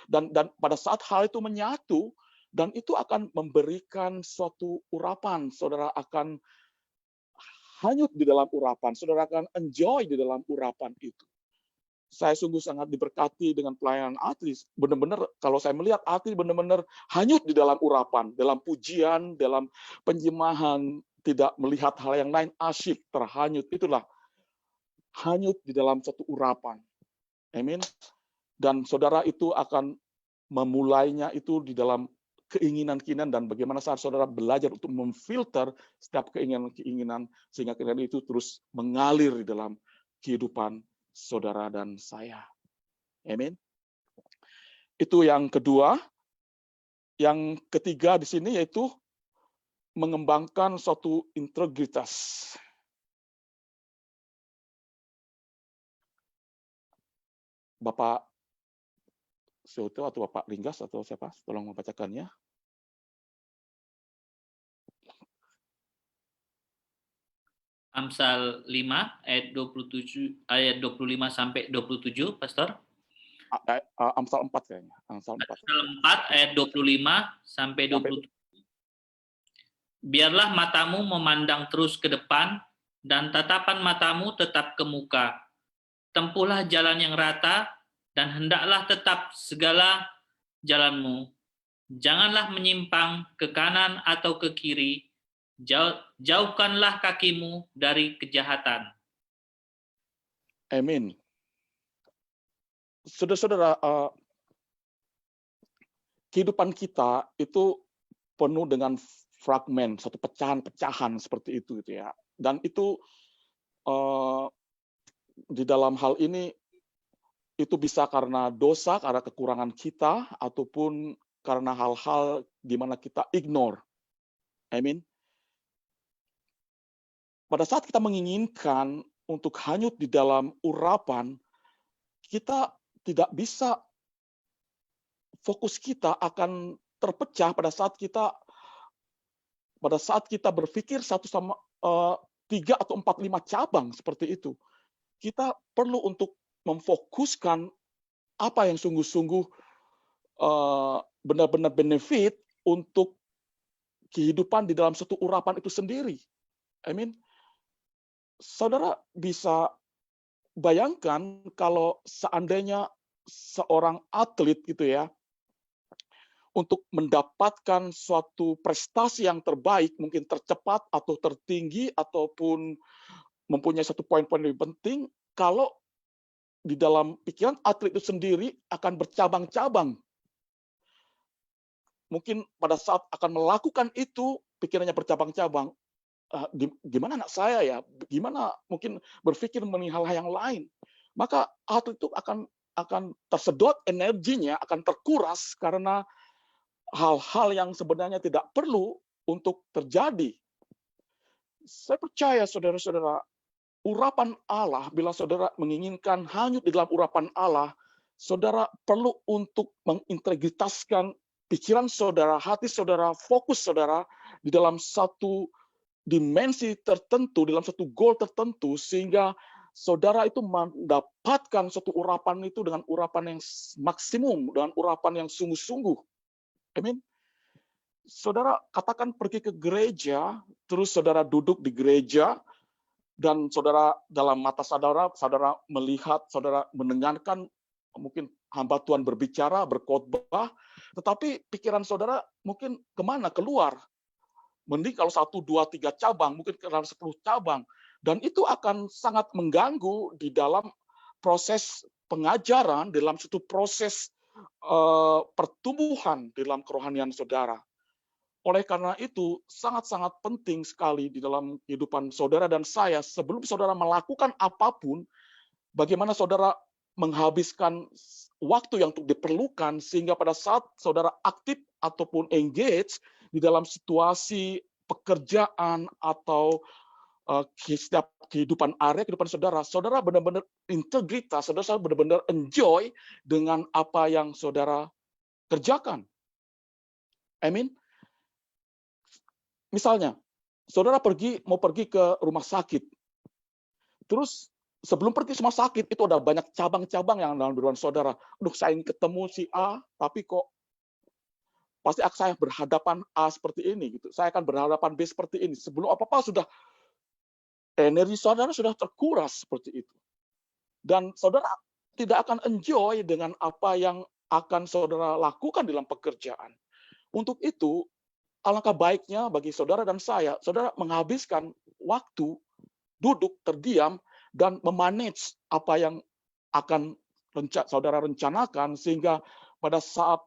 dan pada saat hal itu menyatu, dan itu akan memberikan suatu urapan, saudara akan hanyut di dalam urapan, saudara akan enjoy di dalam urapan itu. Saya sungguh sangat diberkati dengan pelayanan Atri. Benar-benar kalau saya melihat Atri benar-benar hanyut di dalam urapan, dalam pujian, dalam penjemahan, tidak melihat hal yang lain, asyik, terhanyut. Itulah hanyut di dalam satu urapan. Amin. Dan saudara itu akan memulainya itu di dalam keinginan-keinginan, dan bagaimana saat saudara belajar untuk memfilter setiap keinginan-keinginan sehingga keinginan itu terus mengalir di dalam kehidupan saudara dan saya. Amin. Itu yang kedua. Yang ketiga di sini yaitu mengembangkan suatu integritas. Bapak Soto atau Bapak Ringgas atau siapa? Tolong membacakannya. Amsal 5 ayat 25 sampai 27, Pastor. Amsal 4 kayaknya. Amsal 4 ayat 25 sampai 27. Biarlah matamu memandang terus ke depan dan tatapan matamu tetap ke muka. Tempuhlah jalan yang rata dan hendaklah tetap segala jalanmu. Janganlah menyimpang ke kanan atau ke kiri. Jauhkanlah kakimu dari kejahatan. Amin. Saudara-saudara, kehidupan kita itu penuh dengan fragmen, satu pecahan-pecahan seperti itu, gitu ya. Dan itu di dalam hal ini itu bisa karena dosa, karena kekurangan kita, ataupun karena hal-hal di mana kita ignore. Amin. Pada saat kita menginginkan untuk hanyut di dalam urapan, kita tidak bisa, fokus kita akan terpecah pada saat kita pada saat kita berpikir 3 atau 4, 5 cabang seperti itu, kita perlu untuk memfokuskan apa yang sungguh-sungguh benar-benar benefit untuk kehidupan di dalam satu urapan itu sendiri. Saudara bisa bayangkan kalau seandainya seorang atlet gitu ya, untuk mendapatkan suatu prestasi yang terbaik, mungkin tercepat atau tertinggi, ataupun mempunyai satu poin-poin lebih penting, kalau di dalam pikiran atlet itu sendiri akan bercabang-cabang. Mungkin pada saat akan melakukan itu, pikirannya bercabang-cabang. Gimana anak saya ya? Gimana mungkin berpikir mengenai hal-hal yang lain? Maka atlet itu akan tersedot energinya, akan terkuras karena hal-hal yang sebenarnya tidak perlu untuk terjadi. Saya percaya saudara-saudara, urapan Allah, bila saudara menginginkan hanyut di dalam urapan Allah, saudara perlu untuk mengintegritaskan pikiran saudara, hati saudara, fokus saudara di dalam satu dimensi tertentu, dalam satu goal tertentu, sehingga saudara itu mendapatkan suatu urapan itu dengan urapan yang maksimum, dengan urapan yang sungguh-sungguh. Amin. Saudara katakan pergi ke gereja, terus saudara duduk di gereja, dan saudara dalam mata saudara melihat, saudara mendengarkan mungkin hamba Tuhan berbicara, berkhotbah, tetapi pikiran saudara mungkin kemana? Keluar. Mending kalau 1, 2, 3 cabang, mungkin ke dalam 10 cabang. Dan itu akan sangat mengganggu di dalam proses pengajaran, dalam suatu proses pertumbuhan dalam kerohanian saudara. Oleh karena itu, sangat-sangat penting sekali di dalam kehidupan saudara dan saya, sebelum saudara melakukan apapun, bagaimana saudara menghabiskan waktu yang diperlukan, sehingga pada saat saudara aktif ataupun engage di dalam situasi pekerjaan atau setiap kehidupan area kehidupan saudara, saudara benar-benar integritas, saudara benar-benar enjoy dengan apa yang saudara kerjakan. Amin. Misalnya, saudara mau pergi ke rumah sakit, terus sebelum pergi ke rumah sakit itu ada banyak cabang-cabang yang dalam diri saudara. Aduh, saya ingin ketemu si A, tapi kok pasti saya berhadapan A seperti ini, gitu. Saya akan berhadapan B seperti ini. Sebelum apa-apa sudah energi saudara sudah terkuras seperti itu. Dan saudara tidak akan enjoy dengan apa yang akan saudara lakukan dalam pekerjaan. Untuk itu, alangkah baiknya bagi saudara dan saya, saudara menghabiskan waktu duduk terdiam dan memanage apa yang akan saudara rencanakan, sehingga pada saat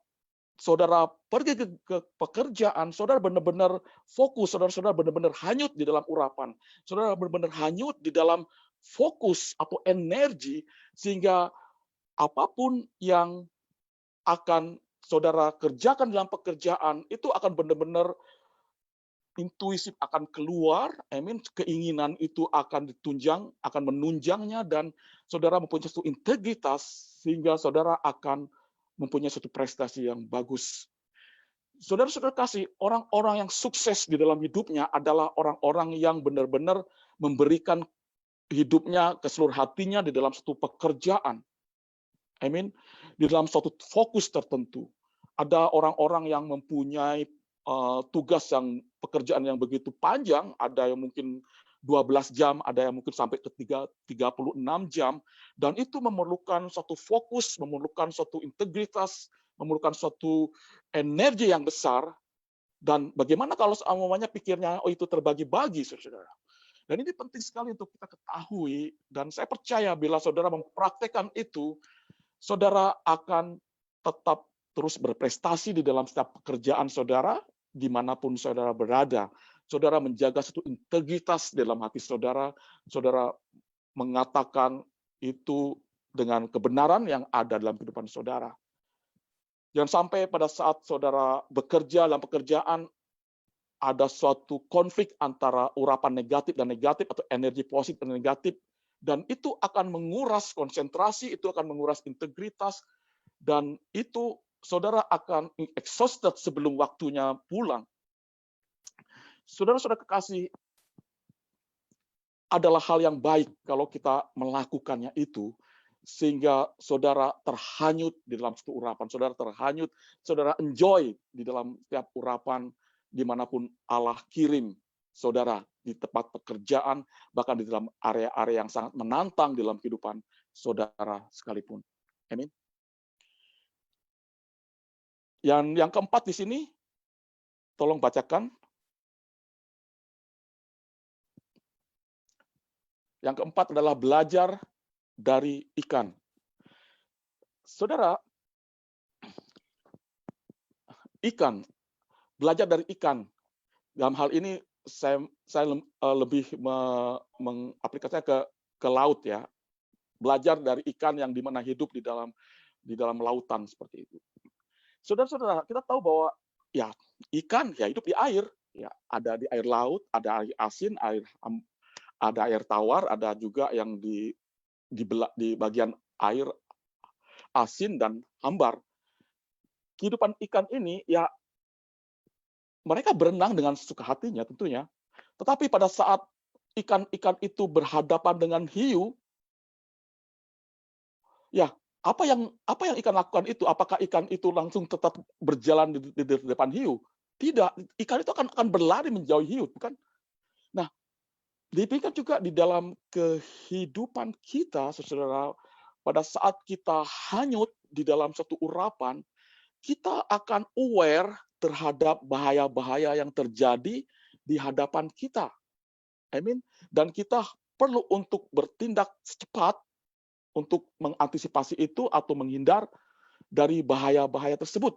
saudara pergi ke pekerjaan, saudara benar-benar fokus, saudara benar-benar hanyut di dalam urapan, saudara benar-benar hanyut di dalam fokus atau energi, sehingga apapun yang akan saudara kerjakan dalam pekerjaan itu akan benar-benar intuisi akan keluar, keinginan itu akan ditunjang, akan menunjangnya, dan saudara mempunyai satu integritas sehingga saudara akan mempunyai satu prestasi yang bagus. Saudara-saudara kasih, orang-orang yang sukses di dalam hidupnya adalah orang-orang yang benar-benar memberikan hidupnya ke seluruh hatinya di dalam satu pekerjaan. Amin. Di dalam suatu fokus tertentu. Ada orang-orang yang mempunyai tugas yang pekerjaan yang begitu panjang, ada yang mungkin 12 jam, ada yang mungkin sampai ke 36 jam, dan itu memerlukan suatu fokus, memerlukan suatu integritas, memerlukan suatu energi yang besar. Dan bagaimana kalau semuanya pikirnya, oh itu terbagi-bagi, saudara. Dan ini penting sekali untuk kita ketahui, dan saya percaya bila saudara mempraktekkan itu, saudara akan tetap terus berprestasi di dalam setiap pekerjaan saudara, dimanapun saudara berada. Saudara menjaga satu integritas dalam hati saudara, saudara mengatakan itu dengan kebenaran yang ada dalam kehidupan saudara. Jangan sampai pada saat saudara bekerja dalam pekerjaan, ada suatu konflik antara urapan negatif dan negatif, atau energi positif dan negatif, dan itu akan menguras konsentrasi, itu akan menguras integritas, dan itu saudara akan exhausted sebelum waktunya pulang. Saudara-saudara kekasih, adalah hal yang baik kalau kita melakukannya itu, sehingga saudara terhanyut di dalam satu urapan, saudara terhanyut, saudara enjoy di dalam setiap urapan dimanapun Allah kirim saudara, di tempat pekerjaan, bahkan di dalam area-area yang sangat menantang dalam kehidupan saudara sekalipun. Amin. Yang keempat di sini, tolong bacakan. Yang keempat adalah belajar dari ikan. Saudara, ikan, belajar dari ikan. Dalam hal ini saya lebih mengaplikasinya ke laut ya. Belajar dari ikan yang dimana hidup di dalam lautan seperti itu. Saudara-saudara, kita tahu bahwa ya ikan ya hidup di air, ya ada di air laut, ada air asin, ada air tawar, ada juga yang di bagian air asin dan hambar. Kehidupan ikan ini ya mereka berenang dengan sesuka hatinya tentunya. Tetapi pada saat ikan-ikan itu berhadapan dengan hiu, ya apa yang ikan lakukan itu? Apakah ikan itu langsung tetap berjalan di depan hiu? Tidak, ikan itu akan berlari menjauhi hiu, bukan? Nah, demikian juga di dalam kehidupan kita, saudara, pada saat kita hanyut di dalam satu urapan, kita akan aware terhadap bahaya-bahaya yang terjadi di hadapan kita. Amin. Dan kita perlu untuk bertindak secepat untuk mengantisipasi itu atau menghindar dari bahaya-bahaya tersebut.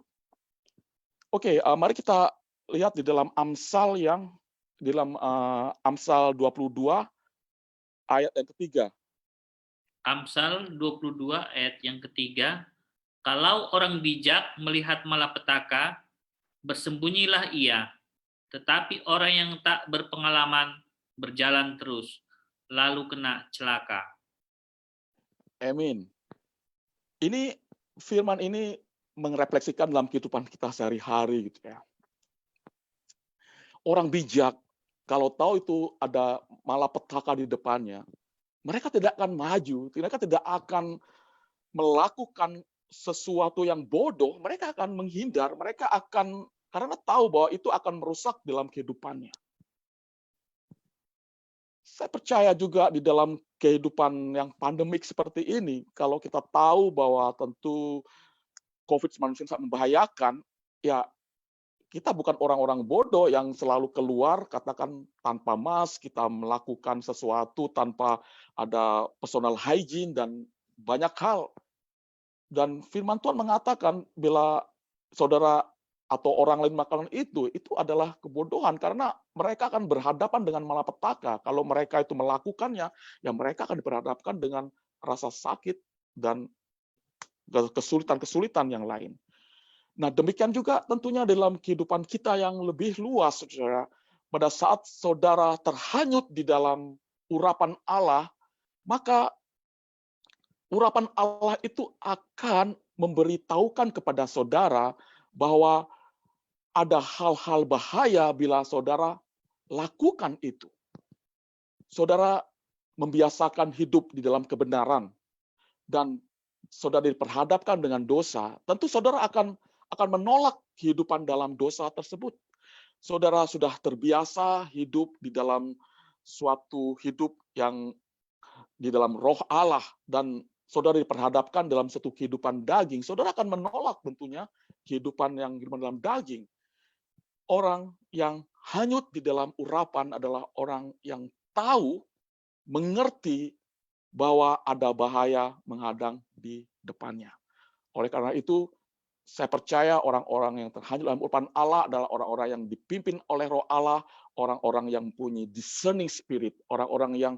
Oke, mari kita lihat di dalam Amsal di dalam Amsal 22 ayat yang ketiga. Amsal 22 ayat yang ketiga, kalau orang bijak melihat malapetaka, bersembunyilah ia, tetapi orang yang tak berpengalaman berjalan terus, lalu kena celaka. Amin. Ini firman ini merefleksikan dalam kehidupan kita sehari-hari gitu ya. Orang bijak kalau tahu itu ada malapetaka di depannya, mereka tidak akan maju, mereka tidak akan melakukan sesuatu yang bodoh, mereka akan menghindar, mereka akan karena tahu bahwa itu akan merusak dalam kehidupannya. Saya percaya juga di dalam kehidupan yang pandemik seperti ini, kalau kita tahu bahwa tentu COVID-19 sangat membahayakan, ya kita bukan orang-orang bodoh yang selalu keluar, katakan tanpa mask, kita melakukan sesuatu tanpa ada personal hygiene dan banyak hal. Dan firman Tuhan mengatakan bila saudara atau orang lain melakukan itu adalah kebodohan karena mereka akan berhadapan dengan malapetaka. Kalau mereka itu melakukannya, ya mereka akan berhadapkan dengan rasa sakit dan kesulitan-kesulitan yang lain. Nah, demikian juga tentunya dalam kehidupan kita yang lebih luas, saudara. Pada saat saudara terhanyut di dalam urapan Allah, maka urapan Allah itu akan memberitahukan kepada saudara bahwa ada hal-hal bahaya bila saudara lakukan itu. Saudara membiasakan hidup di dalam kebenaran dan saudara diperhadapkan dengan dosa, tentu saudara akan menolak kehidupan dalam dosa tersebut. Saudara sudah terbiasa hidup di dalam suatu hidup yang di dalam roh Allah dan saudara diperhadapkan dalam satu kehidupan daging, saudara akan menolak tentunya kehidupan yang dalam daging. Orang yang hanyut di dalam urapan adalah orang yang tahu, mengerti bahwa ada bahaya menghadang di depannya. Oleh karena itu, saya percaya orang-orang yang terhanyut dalam urapan Allah adalah orang-orang yang dipimpin oleh roh Allah, orang-orang yang punya discerning spirit, orang-orang yang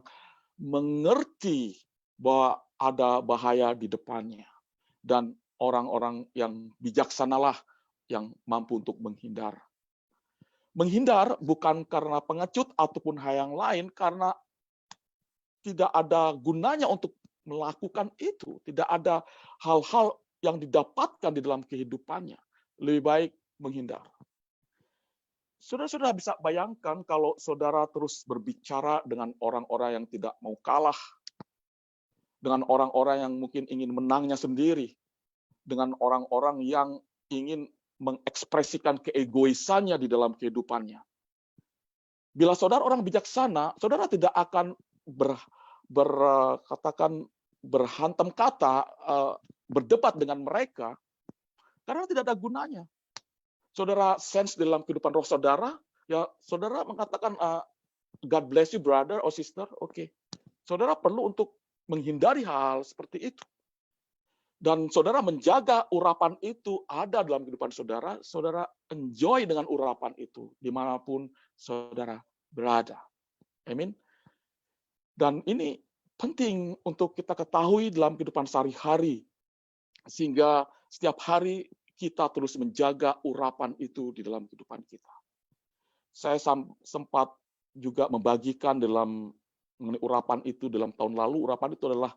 mengerti bahwa ada bahaya di depannya. Dan orang-orang yang bijaksanalah yang mampu untuk menghindar. Menghindar bukan karena pengecut ataupun hal yang lain, karena tidak ada gunanya untuk melakukan itu. Tidak ada hal-hal yang didapatkan di dalam kehidupannya. Lebih baik menghindar. Saudara-saudara bisa bayangkan kalau saudara terus berbicara dengan orang-orang yang tidak mau kalah, dengan orang-orang yang mungkin ingin menangnya sendiri, dengan orang-orang yang ingin mengekspresikan keegoisannya di dalam kehidupannya. Bila saudara orang bijaksana, saudara tidak akan katakan berhantam kata, berdebat dengan mereka, karena tidak ada gunanya. Saudara sense dalam kehidupan roh saudara, ya saudara mengatakan, God bless you brother or sister, oke. Saudara perlu untuk menghindari hal seperti itu. Dan saudara menjaga urapan itu ada dalam kehidupan saudara, saudara enjoy dengan urapan itu, dimanapun saudara berada. Amin. Dan ini penting untuk kita ketahui dalam kehidupan sehari-hari, sehingga setiap hari kita terus menjaga urapan itu di dalam kehidupan kita. Saya sempat juga membagikan dalam mengenai urapan itu dalam tahun lalu. Urapan itu adalah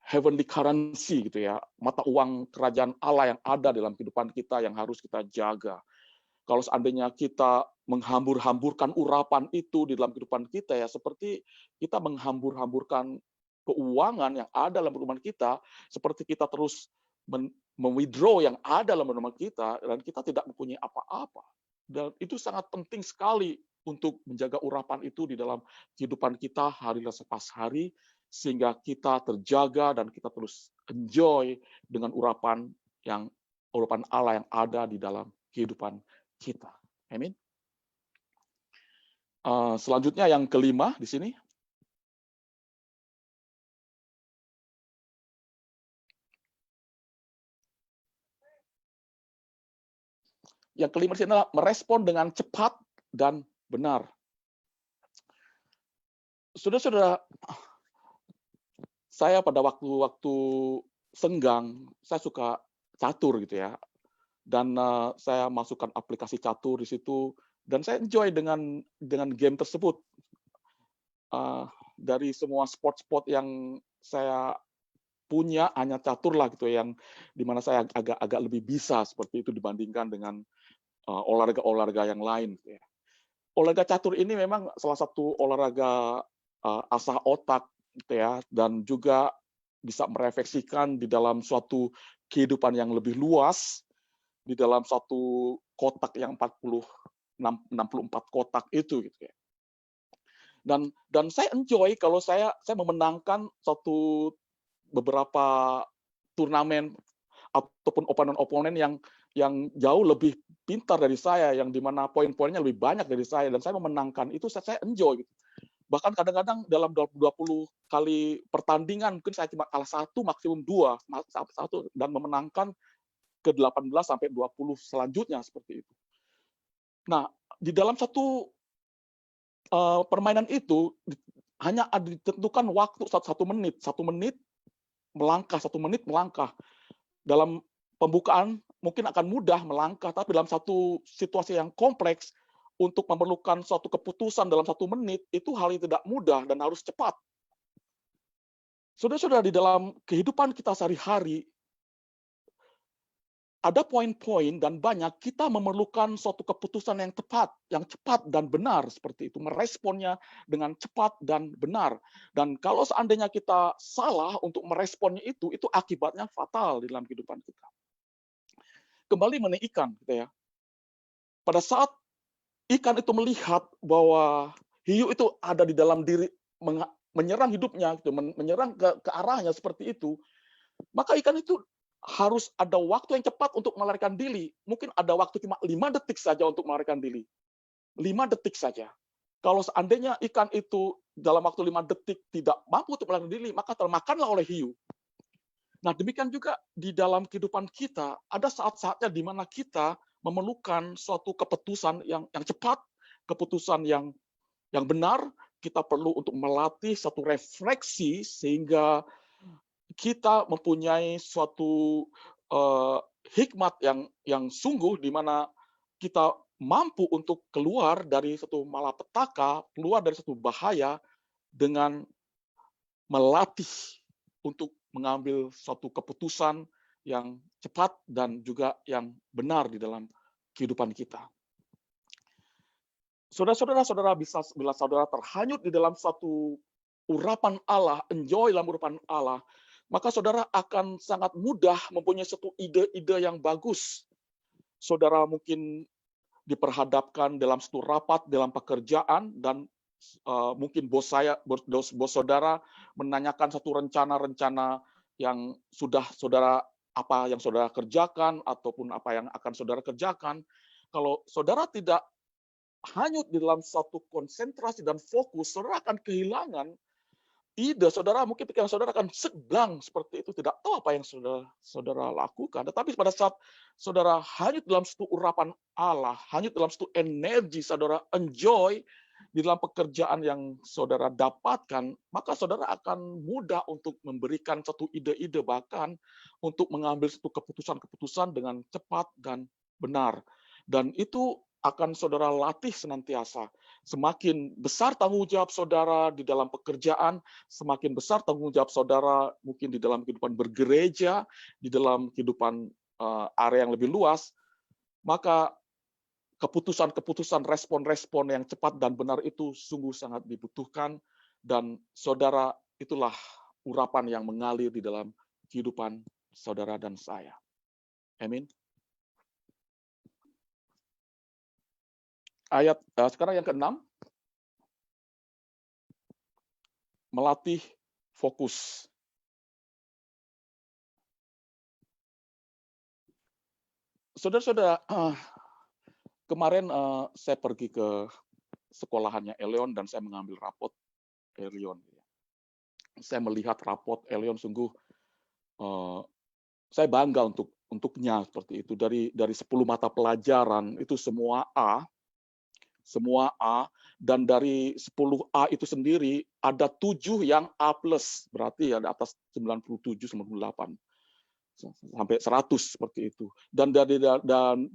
heavenly currency gitu ya, mata uang kerajaan Allah yang ada dalam kehidupan kita yang harus kita jaga. Kalau seandainya kita menghambur-hamburkan urapan itu di dalam kehidupan kita, ya seperti kita menghambur-hamburkan keuangan yang ada dalam kehidupan kita, seperti kita terus mewithdraw yang ada dalam kehidupan kita, dan kita tidak mempunyai apa-apa. Dan itu sangat penting sekali untuk menjaga urapan itu di dalam kehidupan kita hari lepas hari, sehingga kita terjaga dan kita terus enjoy dengan urapan Allah yang ada di dalam kehidupan kita. Amin. Selanjutnya yang kelima di sini. Yang kelima di sini adalah merespon dengan cepat dan benar. Saudara-saudara, saya pada waktu senggang, saya suka catur gitu ya. Dan saya masukkan aplikasi catur di situ, dan saya enjoy dengan game tersebut. Dari semua sport yang saya punya, hanya catur lah gitu, yang dimana saya agak lebih bisa seperti itu dibandingkan dengan olahraga-olahraga yang lain. Gitu ya. Olahraga catur ini memang salah satu olahraga asah otak, gitu ya, dan juga bisa merefleksikan di dalam suatu kehidupan yang lebih luas, di dalam satu kotak yang 64 kotak itu gitu ya. Dan saya enjoy kalau saya memenangkan beberapa turnamen ataupun oponen-oponen yang jauh lebih pintar dari saya, yang dimana poin-poinnya lebih banyak dari saya, dan saya memenangkan itu, saya enjoy gitu. Bahkan kadang-kadang dalam 20 kali pertandingan mungkin saya cuma kalah 1, maksimum 2, dan memenangkan ke 18 sampai 20 selanjutnya seperti itu. Nah, di dalam satu permainan itu hanya ada ditentukan waktu 1 menit, 1 menit melangkah, 1 menit melangkah. Dalam pembukaan mungkin akan mudah melangkah, tapi dalam satu situasi yang kompleks, untuk memerlukan suatu keputusan dalam 1 menit, itu hal yang tidak mudah dan harus cepat. Saudara-saudara, di dalam kehidupan kita sehari-hari, ada poin-poin dan banyak kita memerlukan suatu keputusan yang tepat, yang cepat dan benar seperti itu, meresponnya dengan cepat dan benar. Dan kalau seandainya kita salah untuk meresponnya itu akibatnya fatal di dalam kehidupan kita. Kembali mengenai ikan, gitu ya. Pada saat ikan itu melihat bahwa hiu itu ada di dalam diri, menyerang hidupnya, gitu, menyerang ke arahnya seperti itu, maka ikan itu harus ada waktu yang cepat untuk melarikan diri. Mungkin ada waktu cuma 5 detik saja untuk melarikan diri. 5 detik saja. Kalau seandainya ikan itu dalam waktu 5 detik tidak mampu untuk melarikan diri, maka termakanlah oleh hiu. Nah, demikian juga di dalam kehidupan kita, ada saat-saatnya di mana kita memerlukan suatu keputusan yang cepat, keputusan yang benar. Kita perlu untuk melatih satu refleksi sehingga kita mempunyai suatu hikmat yang sungguh, di mana kita mampu untuk keluar dari satu malapetaka, keluar dari satu bahaya dengan melatih untuk mengambil suatu keputusan yang cepat dan juga yang benar di dalam kehidupan kita. Saudara-saudara bisa bila saudara terhanyut di dalam satu urapan Allah, enjoy dalam urapan Allah, maka saudara akan sangat mudah mempunyai satu ide-ide yang bagus. Saudara mungkin diperhadapkan dalam satu rapat dalam pekerjaan dan mungkin bos saudara menanyakan satu rencana-rencana yang sudah saudara apa yang saudara kerjakan ataupun apa yang akan saudara kerjakan. Kalau saudara tidak hanyut di dalam satu konsentrasi dan fokus, saudara akan kehilangan ide. Saudara mungkin pikiran saudara akan sedang seperti itu, tidak tahu apa yang saudara lakukan. Tetapi pada saat saudara hanyut dalam satu urapan Allah, hanyut dalam satu energi, saudara enjoy di dalam pekerjaan yang saudara dapatkan, maka saudara akan mudah untuk memberikan satu ide-ide, bahkan untuk mengambil satu keputusan-keputusan dengan cepat dan benar. Dan itu akan saudara latih senantiasa. Semakin besar tanggung jawab saudara di dalam pekerjaan, semakin besar tanggung jawab saudara mungkin di dalam kehidupan bergereja, di dalam kehidupan area yang lebih luas, maka keputusan-keputusan, respon-respon yang cepat dan benar itu sungguh sangat dibutuhkan, dan saudara itulah urapan yang mengalir di dalam kehidupan saudara dan saya. Amin. Ayat sekarang yang ke-6, melatih fokus. Saudara-saudara, kemarin saya pergi ke sekolahannya Elion dan saya mengambil rapot Elion. Saya melihat rapot Elion, sungguh saya bangga untuknya seperti itu. Dari 10 mata pelajaran itu semua A, dan dari 10 A itu sendiri ada 7 yang A+, berarti ada atas 97, 98 sampai 100 seperti itu. Dan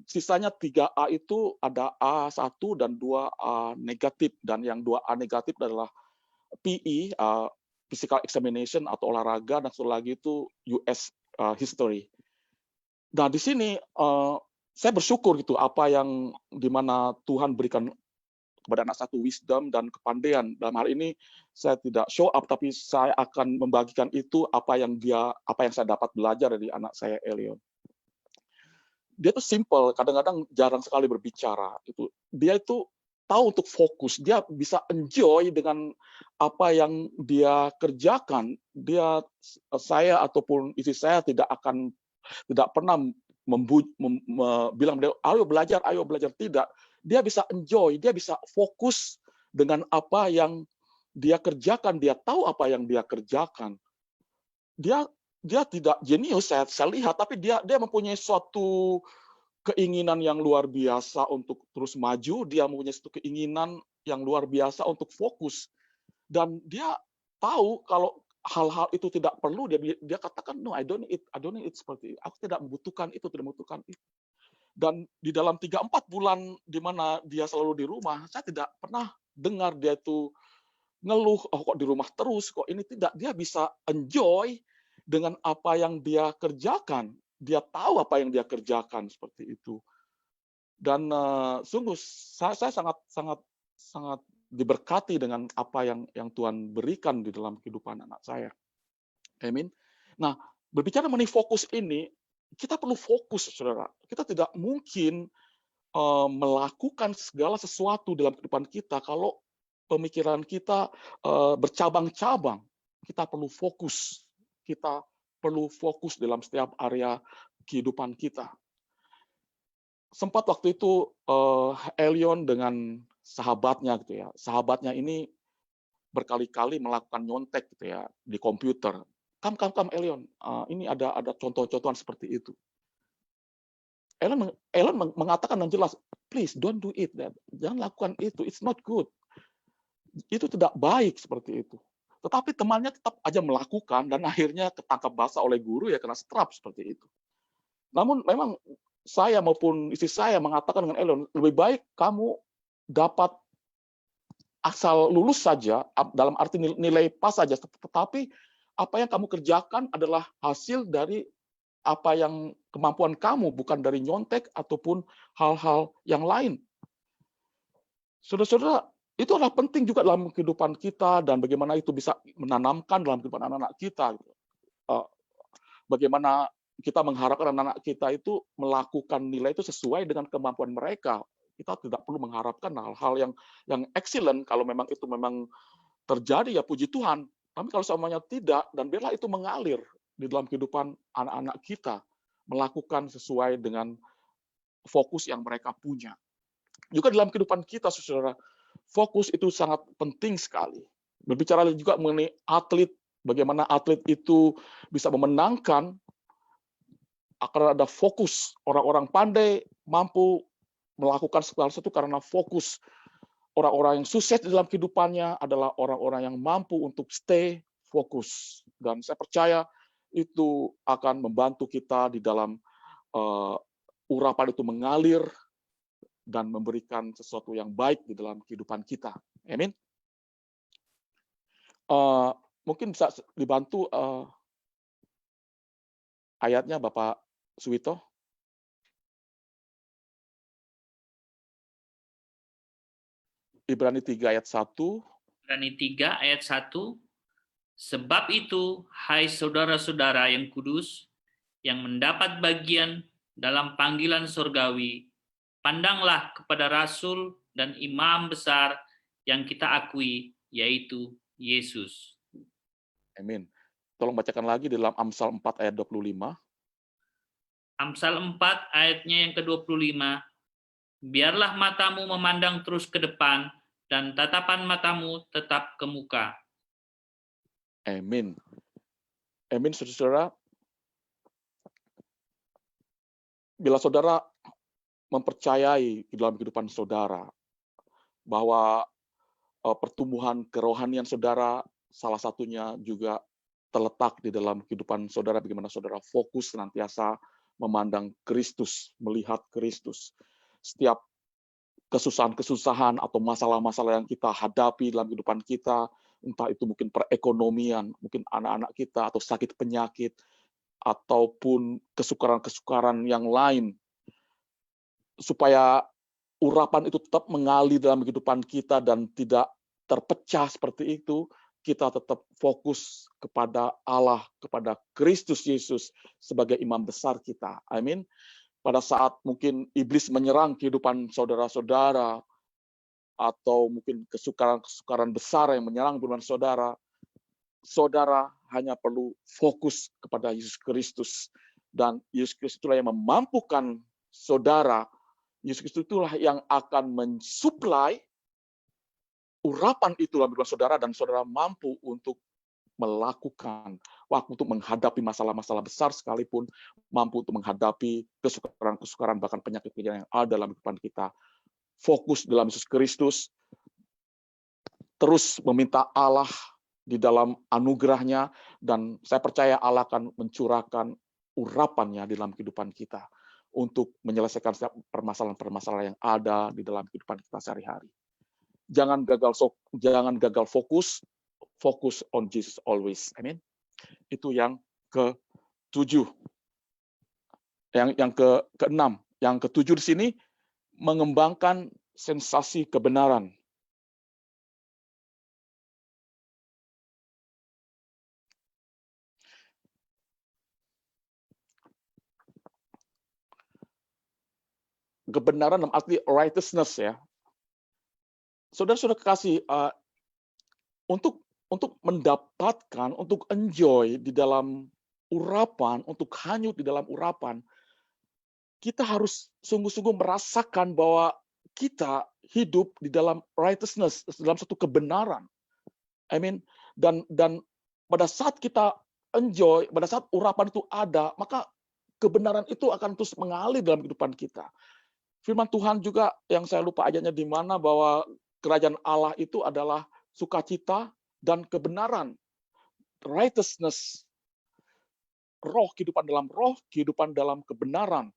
sisanya 3 A itu ada A1 dan 2 A negatif, dan yang 2 A negatif adalah PE, physical examination atau olahraga, dan satu lagi itu US history. Nah, di sini saya bersyukur gitu apa yang dimana Tuhan berikan kepada anak satu wisdom dan kepandaian. Dalam hal ini saya tidak show up, tapi saya akan membagikan itu apa yang saya dapat belajar dari anak saya Elion. Dia tuh simple, kadang-kadang jarang sekali berbicara. Dia itu tahu untuk fokus, dia bisa enjoy dengan apa yang dia kerjakan. Saya ataupun istri saya tidak pernah bilang dia, ayo belajar, tidak. Dia bisa enjoy, dia bisa fokus dengan apa yang dia kerjakan, dia tahu apa yang dia kerjakan. Dia tidak jenius, saya lihat, tapi dia mempunyai suatu keinginan yang luar biasa untuk terus maju, dia mempunyai suatu keinginan yang luar biasa untuk fokus. Dan dia tahu kalau hal-hal itu tidak perlu, dia katakan, no, I don't need it seperti itu. Aku tidak membutuhkan itu, Dan di dalam 3-4 bulan di mana dia selalu di rumah, saya tidak pernah dengar dia itu ngeluh, kok di rumah terus, kok ini tidak. Dia bisa enjoy dengan apa yang dia kerjakan. Dia tahu apa yang dia kerjakan seperti itu. Dan sungguh saya sangat diberkati dengan apa yang Tuhan berikan di dalam kehidupan anak saya. Amin. Nah, berbicara mengenai fokus ini, kita perlu fokus, saudara. Kita tidak mungkin melakukan segala sesuatu dalam kehidupan kita kalau pemikiran kita bercabang-cabang. Kita perlu fokus. Kita perlu fokus dalam setiap area kehidupan kita. Sempat waktu itu Elion dengan sahabatnya gitu ya. Sahabatnya ini berkali-kali melakukan nyontek gitu ya di komputer. Come Elion, ini ada contoh-contohan seperti itu. Elion mengatakan dengan jelas, please don't do it, jangan lakukan itu, it's not good. Itu tidak baik seperti itu. Tetapi temannya tetap aja melakukan dan akhirnya ketangkap basah oleh guru ya kena strap seperti itu. Namun memang saya maupun istri saya mengatakan dengan Elion, lebih baik kamu dapat asal lulus saja, dalam arti nilai pas saja, tetapi apa yang kamu kerjakan adalah hasil dari apa yang kemampuan kamu, bukan dari nyontek ataupun hal-hal yang lain. Saudara-saudara, itu adalah penting juga dalam kehidupan kita dan bagaimana itu bisa menanamkan dalam kehidupan anak-anak kita. Bagaimana kita mengharapkan anak-anak kita itu melakukan nilai itu sesuai dengan kemampuan mereka. Kita tidak perlu mengharapkan hal-hal yang excellent kalau memang itu memang terjadi, ya puji Tuhan. Tapi kalau semuanya tidak, dan biarlah itu mengalir di dalam kehidupan anak-anak kita, melakukan sesuai dengan fokus yang mereka punya. Juga dalam kehidupan kita, saudara, fokus itu sangat penting sekali. Berbicara juga mengenai atlet, bagaimana atlet itu bisa memenangkan, akan ada fokus. Orang-orang pandai mampu melakukan segala sesuatu karena fokus. Orang-orang yang sukses di dalam kehidupannya adalah orang-orang yang mampu untuk stay fokus. Dan saya percaya itu akan membantu kita di dalam urapan itu mengalir dan memberikan sesuatu yang baik di dalam kehidupan kita. Amin. Mungkin bisa dibantu ayatnya Bapak Suwito. Ibrani 3 ayat 1. Ibrani 3 ayat 1. Sebab itu, hai saudara-saudara yang kudus, yang mendapat bagian dalam panggilan surgawi, pandanglah kepada Rasul dan Imam besar yang kita akui, yaitu Yesus. Amin. Tolong bacakan lagi di dalam Amsal 4 ayat 25. Amsal 4 ayatnya yang ke-25. Biarlah matamu memandang terus ke depan, dan tatapan matamu tetap ke muka. Amin. Amin, saudara. Bila saudara mempercayai di dalam kehidupan saudara bahwa pertumbuhan kerohanian saudara salah satunya juga terletak di dalam kehidupan saudara, bagaimana saudara fokus senantiasa memandang Kristus, melihat Kristus. Setiap kesusahan-kesusahan atau masalah-masalah yang kita hadapi dalam kehidupan kita, entah itu mungkin perekonomian, mungkin anak-anak kita, atau sakit penyakit, ataupun kesukaran-kesukaran yang lain, supaya urapan itu tetap mengalir dalam kehidupan kita dan tidak terpecah seperti itu, kita tetap fokus kepada Allah, kepada Kristus Yesus sebagai imam besar kita. Amin. Pada saat mungkin iblis menyerang kehidupan saudara-saudara, atau mungkin kesukaran-kesukaran besar yang menyerang kehidupan saudara, saudara hanya perlu fokus kepada Yesus Kristus. Dan Yesus Kristus itulah yang memampukan saudara. Yesus Kristus itulah yang akan mensuplai urapan itu dalam kehidupan saudara, dan saudara mampu untuk melakukan, waktu untuk menghadapi masalah-masalah besar sekalipun, mampu untuk menghadapi kesukaran-kesukaran, bahkan penyakit yang ada dalam kehidupan kita. Fokus dalam Yesus Kristus, terus meminta Allah di dalam anugerahnya, dan saya percaya Allah akan mencurahkan urapannya di dalam kehidupan kita untuk menyelesaikan setiap permasalahan-permasalahan yang ada di dalam kehidupan kita sehari-hari. Jangan gagal fokus on Jesus always. Amin. Itu yang ke-7. Yang ke-6, yang ke-7 di sini mengembangkan sensasi kebenaran. Kebenaran dalam arti righteousness, ya. Saudara-saudara kekasih, untuk mendapatkan, untuk enjoy di dalam urapan, untuk hanyut di dalam urapan, kita harus sungguh-sungguh merasakan bahwa kita hidup di dalam righteousness, dalam satu kebenaran. Amin. Dan pada saat kita enjoy, pada saat urapan itu ada, maka kebenaran itu akan terus mengalir dalam kehidupan kita. Firman Tuhan juga yang saya lupa ayatnya di mana, bahwa kerajaan Allah itu adalah sukacita dan kebenaran. Righteousness, roh, kehidupan dalam kebenaran.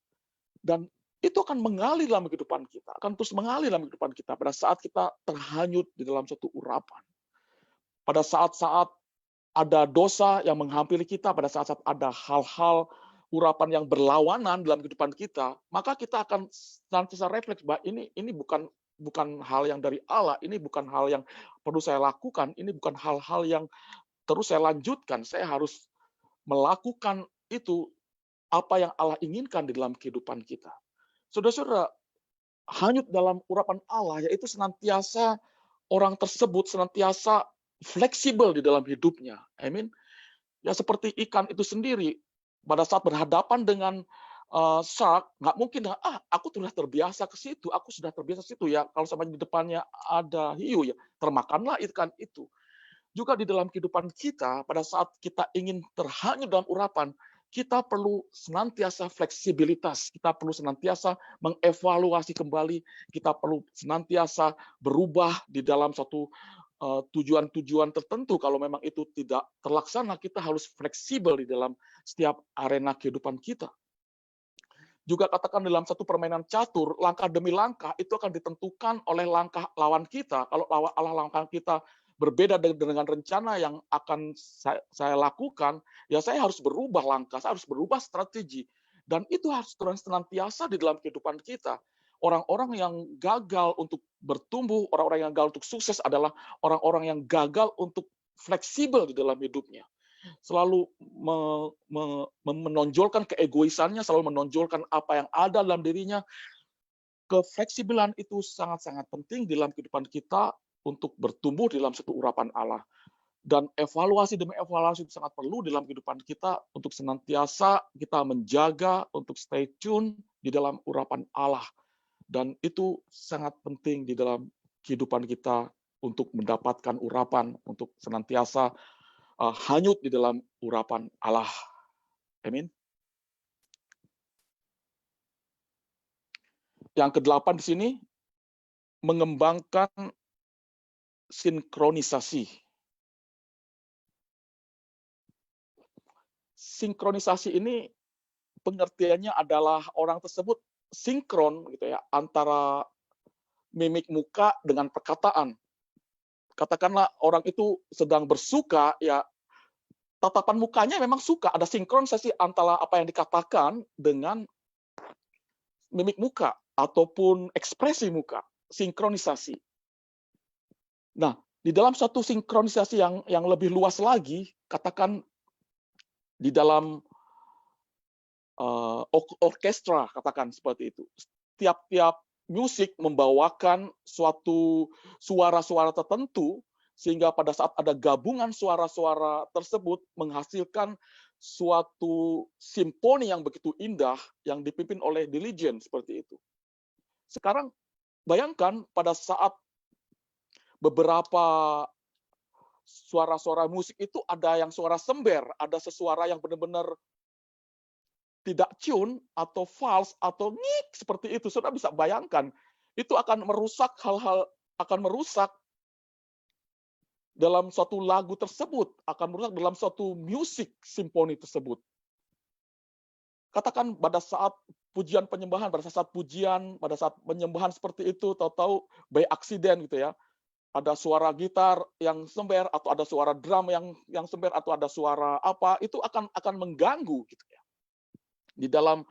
Dan itu akan mengalir dalam kehidupan kita, akan terus mengalir dalam kehidupan kita pada saat kita terhanyut di dalam suatu urapan. Pada saat-saat ada dosa yang menghampiri kita, pada saat-saat ada hal-hal urapan yang berlawanan dalam kehidupan kita, maka kita akan senantiasa refleks bahwa ini bukan hal yang dari Allah, ini bukan hal yang perlu saya lakukan, ini bukan hal-hal yang terus saya lanjutkan. Saya harus melakukan itu apa yang Allah inginkan di dalam kehidupan kita. Saudara-saudara, hanyut dalam urapan Allah, yaitu senantiasa orang tersebut senantiasa fleksibel di dalam hidupnya. Amin. Ya seperti ikan itu sendiri, pada saat berhadapan dengan shark, nggak mungkin, aku sudah terbiasa ke situ, aku sudah terbiasa ke situ ya. Kalau sampai di depannya ada hiu ya, termakanlah ikan itu. Juga di dalam kehidupan kita, pada saat kita ingin terhanyut dalam urapan, kita perlu senantiasa fleksibilitas, kita perlu senantiasa mengevaluasi kembali, kita perlu senantiasa berubah di dalam suatu tujuan-tujuan tertentu. Kalau memang itu tidak terlaksana, kita harus fleksibel di dalam setiap arena kehidupan kita. Juga katakan dalam satu permainan catur, langkah demi langkah itu akan ditentukan oleh langkah lawan kita. Kalau langkah kita berbeda dengan rencana yang akan saya lakukan, ya saya harus berubah langkah, saya harus berubah strategi. Dan itu harus terus senantiasa di dalam kehidupan kita. Orang-orang yang gagal untuk bertumbuh, orang-orang yang gagal untuk sukses adalah orang-orang yang gagal untuk fleksibel di dalam hidupnya. Selalu menonjolkan keegoisannya, selalu menonjolkan apa yang ada dalam dirinya. Kefleksibelan itu sangat-sangat penting di dalam kehidupan kita untuk bertumbuh di dalam satu urapan Allah. Dan evaluasi demi evaluasi itu sangat perlu dalam kehidupan kita untuk senantiasa kita menjaga untuk stay tune di dalam urapan Allah. Dan itu sangat penting di dalam kehidupan kita untuk mendapatkan urapan, untuk senantiasa hanyut di dalam urapan Allah. Amin. Yang ke-8 di sini, mengembangkan sinkronisasi. Sinkronisasi ini pengertiannya adalah orang tersebut sinkron gitu ya antara mimik muka dengan perkataan. Katakanlah orang itu sedang bersuka, ya tatapan mukanya memang suka, ada sinkronisasi antara apa yang dikatakan dengan mimik muka ataupun ekspresi muka, sinkronisasi. Nah, di dalam satu sinkronisasi yang lebih luas lagi, katakan di dalam orkestra, katakan seperti itu. Tiap-tiap musik membawakan suatu suara-suara tertentu, sehingga pada saat ada gabungan suara-suara tersebut menghasilkan suatu simfoni yang begitu indah yang dipimpin oleh Diligent seperti itu. Sekarang bayangkan pada saat beberapa suara-suara musik itu ada yang suara sember, ada sesuara yang benar-benar tidak tune atau false atau ngik seperti itu. Saudara bisa bayangkan, itu akan merusak akan merusak dalam suatu lagu tersebut, akan merusak dalam suatu musik simfoni tersebut. Katakan pada saat pujian penyembahan, pada saat pujian, pada saat penyembahan seperti itu, tahu-tahu by accident gitu ya, ada suara gitar yang sember atau ada suara drum yang sember atau ada suara apa, itu akan mengganggu gitu ya. Di dalam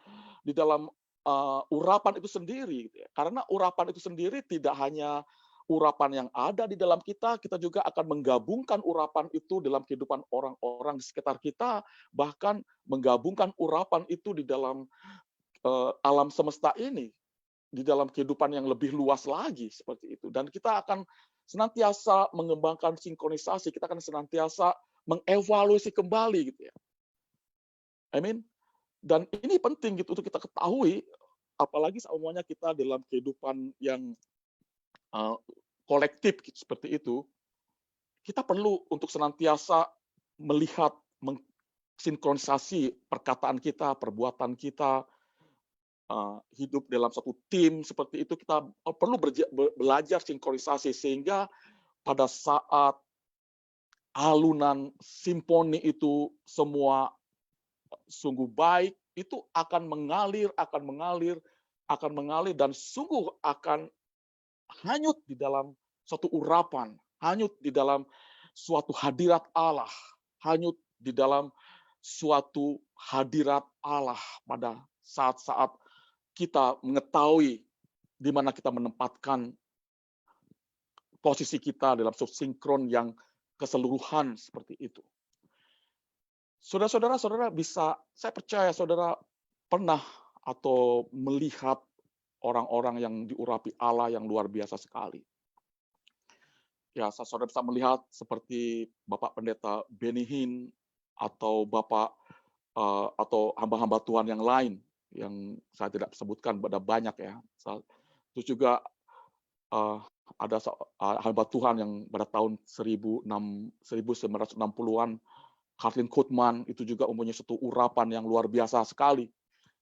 urapan itu sendiri gitu ya. Karena urapan itu sendiri tidak hanya urapan yang ada di dalam kita juga akan menggabungkan urapan itu dalam kehidupan orang-orang di sekitar kita, bahkan menggabungkan urapan itu di dalam alam semesta ini, di dalam kehidupan yang lebih luas lagi seperti itu. Dan kita akan senantiasa mengembangkan sinkronisasi, kita akan senantiasa mengevaluasi kembali gitu ya. Amin. Dan ini penting gitu untuk kita ketahui, apalagi semuanya kita dalam kehidupan yang kolektif gitu, seperti itu, kita perlu untuk senantiasa melihat, mensinkronisasi perkataan kita, perbuatan kita, hidup dalam satu tim seperti itu. Kita perlu belajar sinkronisasi sehingga pada saat alunan simfoni itu semua sungguh baik, itu akan mengalir dan sungguh akan hanyut di dalam suatu urapan, hanyut di dalam suatu hadirat Allah, hanyut di dalam suatu hadirat Allah pada saat-saat kita mengetahui di mana kita menempatkan posisi kita dalam sinkron yang keseluruhan seperti itu. Saudara-saudara bisa, saya percaya saudara pernah atau melihat orang-orang yang diurapi Allah yang luar biasa sekali. Ya, saudara bisa melihat seperti Bapak Pendeta Benny Hinn atau Bapak atau hamba-hamba Tuhan yang lain yang saya tidak sebutkan, ada banyak ya. Terus juga ada hamba Tuhan yang pada tahun 1960-an, Kathleen Kuhlman, itu juga mempunyai satu urapan yang luar biasa sekali.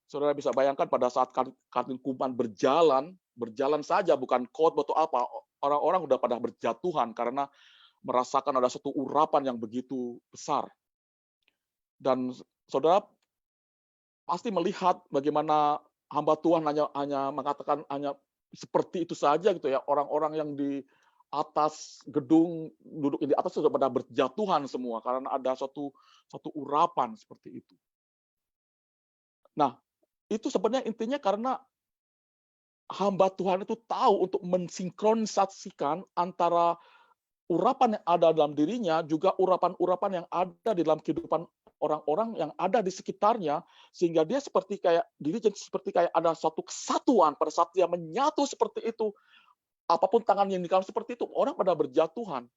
Saudara bisa bayangkan pada saat Kathleen Kuhlman berjalan saja, bukan khotbah atau apa, orang-orang udah pada berjatuhan karena merasakan ada satu urapan yang begitu besar. Dan saudara pasti melihat bagaimana hamba Tuhan hanya mengatakan hanya seperti itu saja gitu ya, orang-orang yang di atas gedung duduk di atas sudah pada berjatuhan semua karena ada satu urapan seperti itu. Nah, itu sebenarnya intinya karena hamba Tuhan itu tahu untuk mensinkronisasikan antara urapan yang ada dalam dirinya juga urapan-urapan yang ada di dalam kehidupan orang-orang yang ada di sekitarnya, sehingga dia seperti kayak ada suatu kesatuan pada saat dia menyatu seperti itu. Apapun tangan yang dikasih seperti itu, orang pada berjatuhan.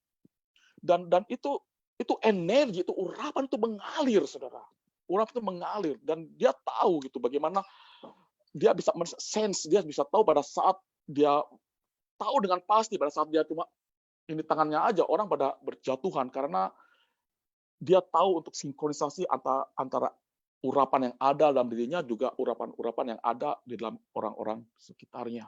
Dan itu energi, itu urapan itu mengalir, saudara. Urapan itu mengalir dan dia tahu gitu bagaimana dia bisa sense, dia bisa tahu pada saat dia tahu dengan pasti pada saat dia cuma ini tangannya aja orang pada berjatuhan karena dia tahu untuk sinkronisasi antara urapan yang ada dalam dirinya juga urapan-urapan yang ada di dalam orang-orang sekitarnya.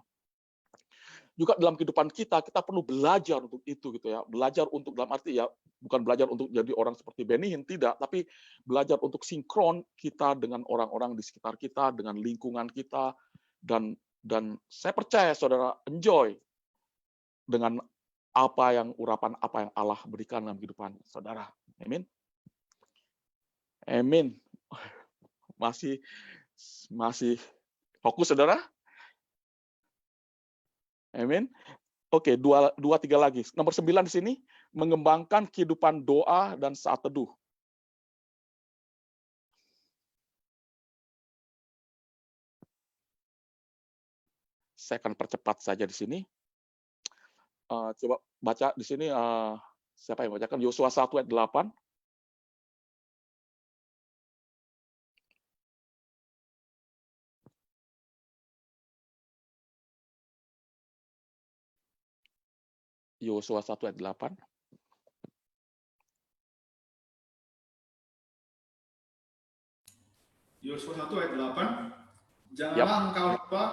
Juga dalam kehidupan kita perlu belajar untuk itu gitu ya. Belajar untuk dalam arti ya bukan belajar untuk jadi orang seperti Benny Hinn, tidak, tapi belajar untuk sinkron kita dengan orang-orang di sekitar kita, dengan lingkungan kita, dan saya percaya saudara enjoy dengan urapan apa yang Allah berikan dalam kehidupan saudara. Amin. Amin. Masih fokus saudara? Amin. Oke, 2, 3 lagi. Nomor 9 di sini, mengembangkan kehidupan doa dan saat teduh. Saya akan percepat saja di sini. Coba baca di sini, siapa yang bacakan? Yosua 1 ayat 8. Yosua 1 ayat 8. Yosua 1 ayat 8. Janganlah engkau lupa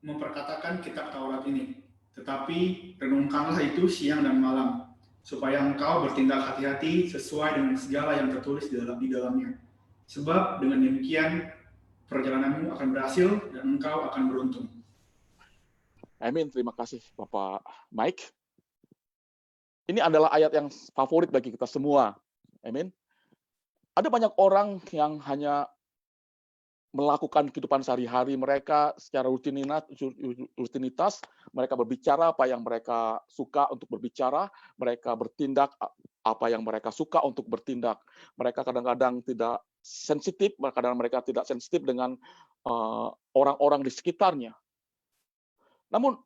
memperkatakan kitab Taurat ini, tetapi renungkanlah itu siang dan malam, supaya engkau bertindak hati-hati sesuai dengan segala yang tertulis di dalamnya. Sebab dengan demikian perjalananmu akan berhasil dan engkau akan beruntung. Amin. Terima kasih Bapak Mike. Ini adalah ayat yang favorit bagi kita semua. Amin. Ada banyak orang yang hanya melakukan kehidupan sehari-hari mereka secara rutinitas, mereka berbicara apa yang mereka suka untuk berbicara, mereka bertindak apa yang mereka suka untuk bertindak. Mereka kadang-kadang tidak sensitif, kadang mereka tidak sensitif dengan orang-orang di sekitarnya. Namun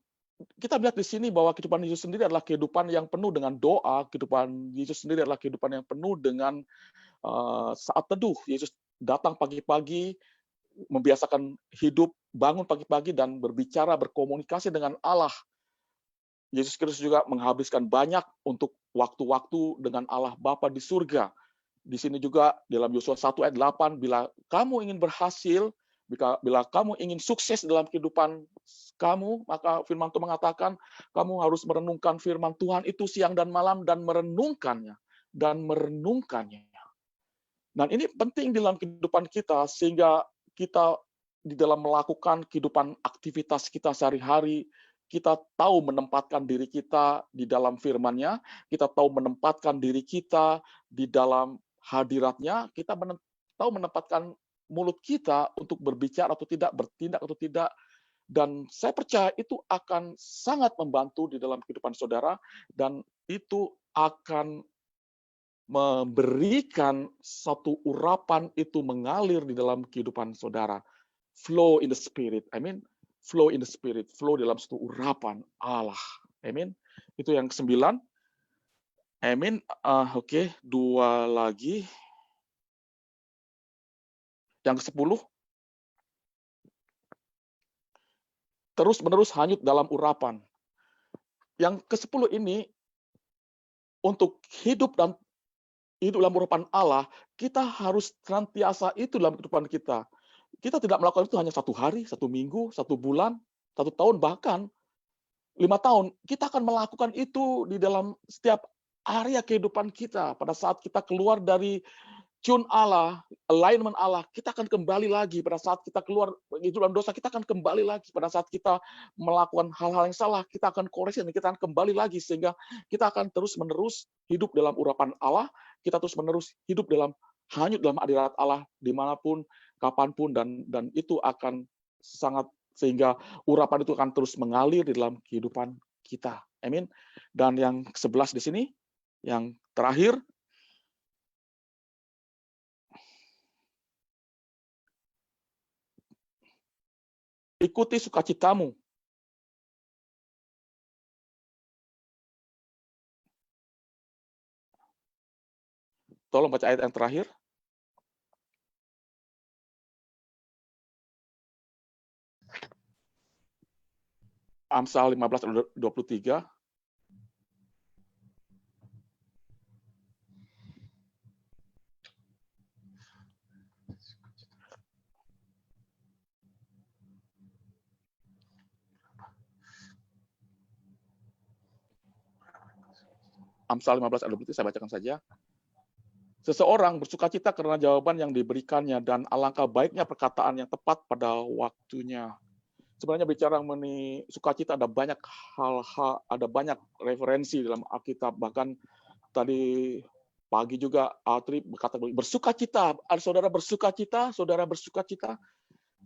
kita lihat di sini bahwa kehidupan Yesus sendiri adalah kehidupan yang penuh dengan doa, kehidupan Yesus sendiri adalah kehidupan yang penuh dengan saat teduh. Yesus datang pagi-pagi, membiasakan hidup, bangun pagi-pagi dan berbicara, berkomunikasi dengan Allah. Yesus Kristus juga menghabiskan banyak untuk waktu-waktu dengan Allah Bapa di surga. Di sini juga dalam Yosua 1 ayat 8, bila kamu ingin berhasil, bila kamu ingin sukses dalam kehidupan kamu, maka firman Tuhan mengatakan kamu harus merenungkan firman Tuhan itu siang dan malam dan merenungkannya. Dan ini penting dalam kehidupan kita sehingga kita di dalam melakukan kehidupan aktivitas kita sehari-hari, kita tahu menempatkan diri kita di dalam firman-Nya, kita tahu menempatkan diri kita di dalam hadirat-Nya, tahu menempatkan mulut kita untuk berbicara atau tidak, bertindak atau tidak. Dan saya percaya itu akan sangat membantu di dalam kehidupan saudara, dan itu akan memberikan satu urapan itu mengalir di dalam kehidupan saudara. Flow in the spirit. Flow in the spirit. Flow dalam satu urapan Allah. Amin. Itu yang ke-9. Amin. Oke, 2 lagi. Yang ke-10. Terus-menerus hanyut dalam urapan. Yang ke-10 ini, untuk hidup dalam urapan Allah, kita harus senantiasa itu dalam kehidupan kita. Kita tidak melakukan itu hanya 1 hari, 1 minggu, 1 bulan, 1 tahun, bahkan 5 tahun. Kita akan melakukan itu di dalam setiap area kehidupan kita. Pada saat kita keluar dari tune Allah, alignment Allah, kita akan kembali lagi. Pada saat kita keluar itu dalam dosa, kita akan kembali lagi. Pada saat kita melakukan hal-hal yang salah, kita akan koreksi dan kita akan kembali lagi. Sehingga kita akan terus-menerus hidup dalam urapan Allah, kita terus-menerus hidup dalam hanyut dalam hadirat Allah dimanapun, kapanpun, dan itu akan sangat, sehingga urapan itu akan terus mengalir di dalam kehidupan kita. Amin. Dan yang ke-11 di sini, yang terakhir, ikuti sukacitamu. Tolong baca ayat yang terakhir. Amsal 15:23. Amsal 15:23, saya bacakan saja. Seseorang bersukacita karena jawaban yang diberikannya, dan alangkah baiknya perkataan yang tepat pada waktunya. Sebenarnya bicara mengenai sukacita ada banyak hal-hal, ada banyak referensi dalam Alkitab. Bahkan tadi pagi juga Altri berkata bersukacita, saudara bersukacita, saudara bersukacita.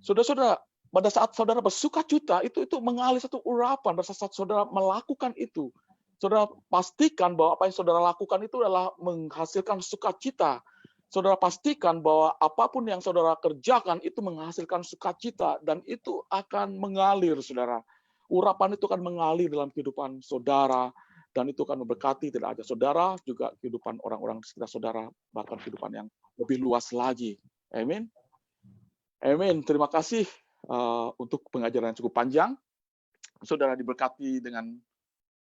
Saudara-saudara, pada saat saudara bersukacita itu mengalir satu urapan. Pada saat saudara melakukan itu, saudara pastikan bahwa apa yang saudara lakukan itu adalah menghasilkan sukacita. Saudara pastikan bahwa apapun yang saudara kerjakan itu menghasilkan sukacita, dan itu akan mengalir, saudara. Urapan itu akan mengalir dalam kehidupan saudara, dan itu akan memberkati tidak hanya saudara, juga kehidupan orang-orang di sekitar saudara, bahkan kehidupan yang lebih luas lagi. Amin. Amin. Terima kasih untuk pengajaran yang cukup panjang. Saudara diberkati dengan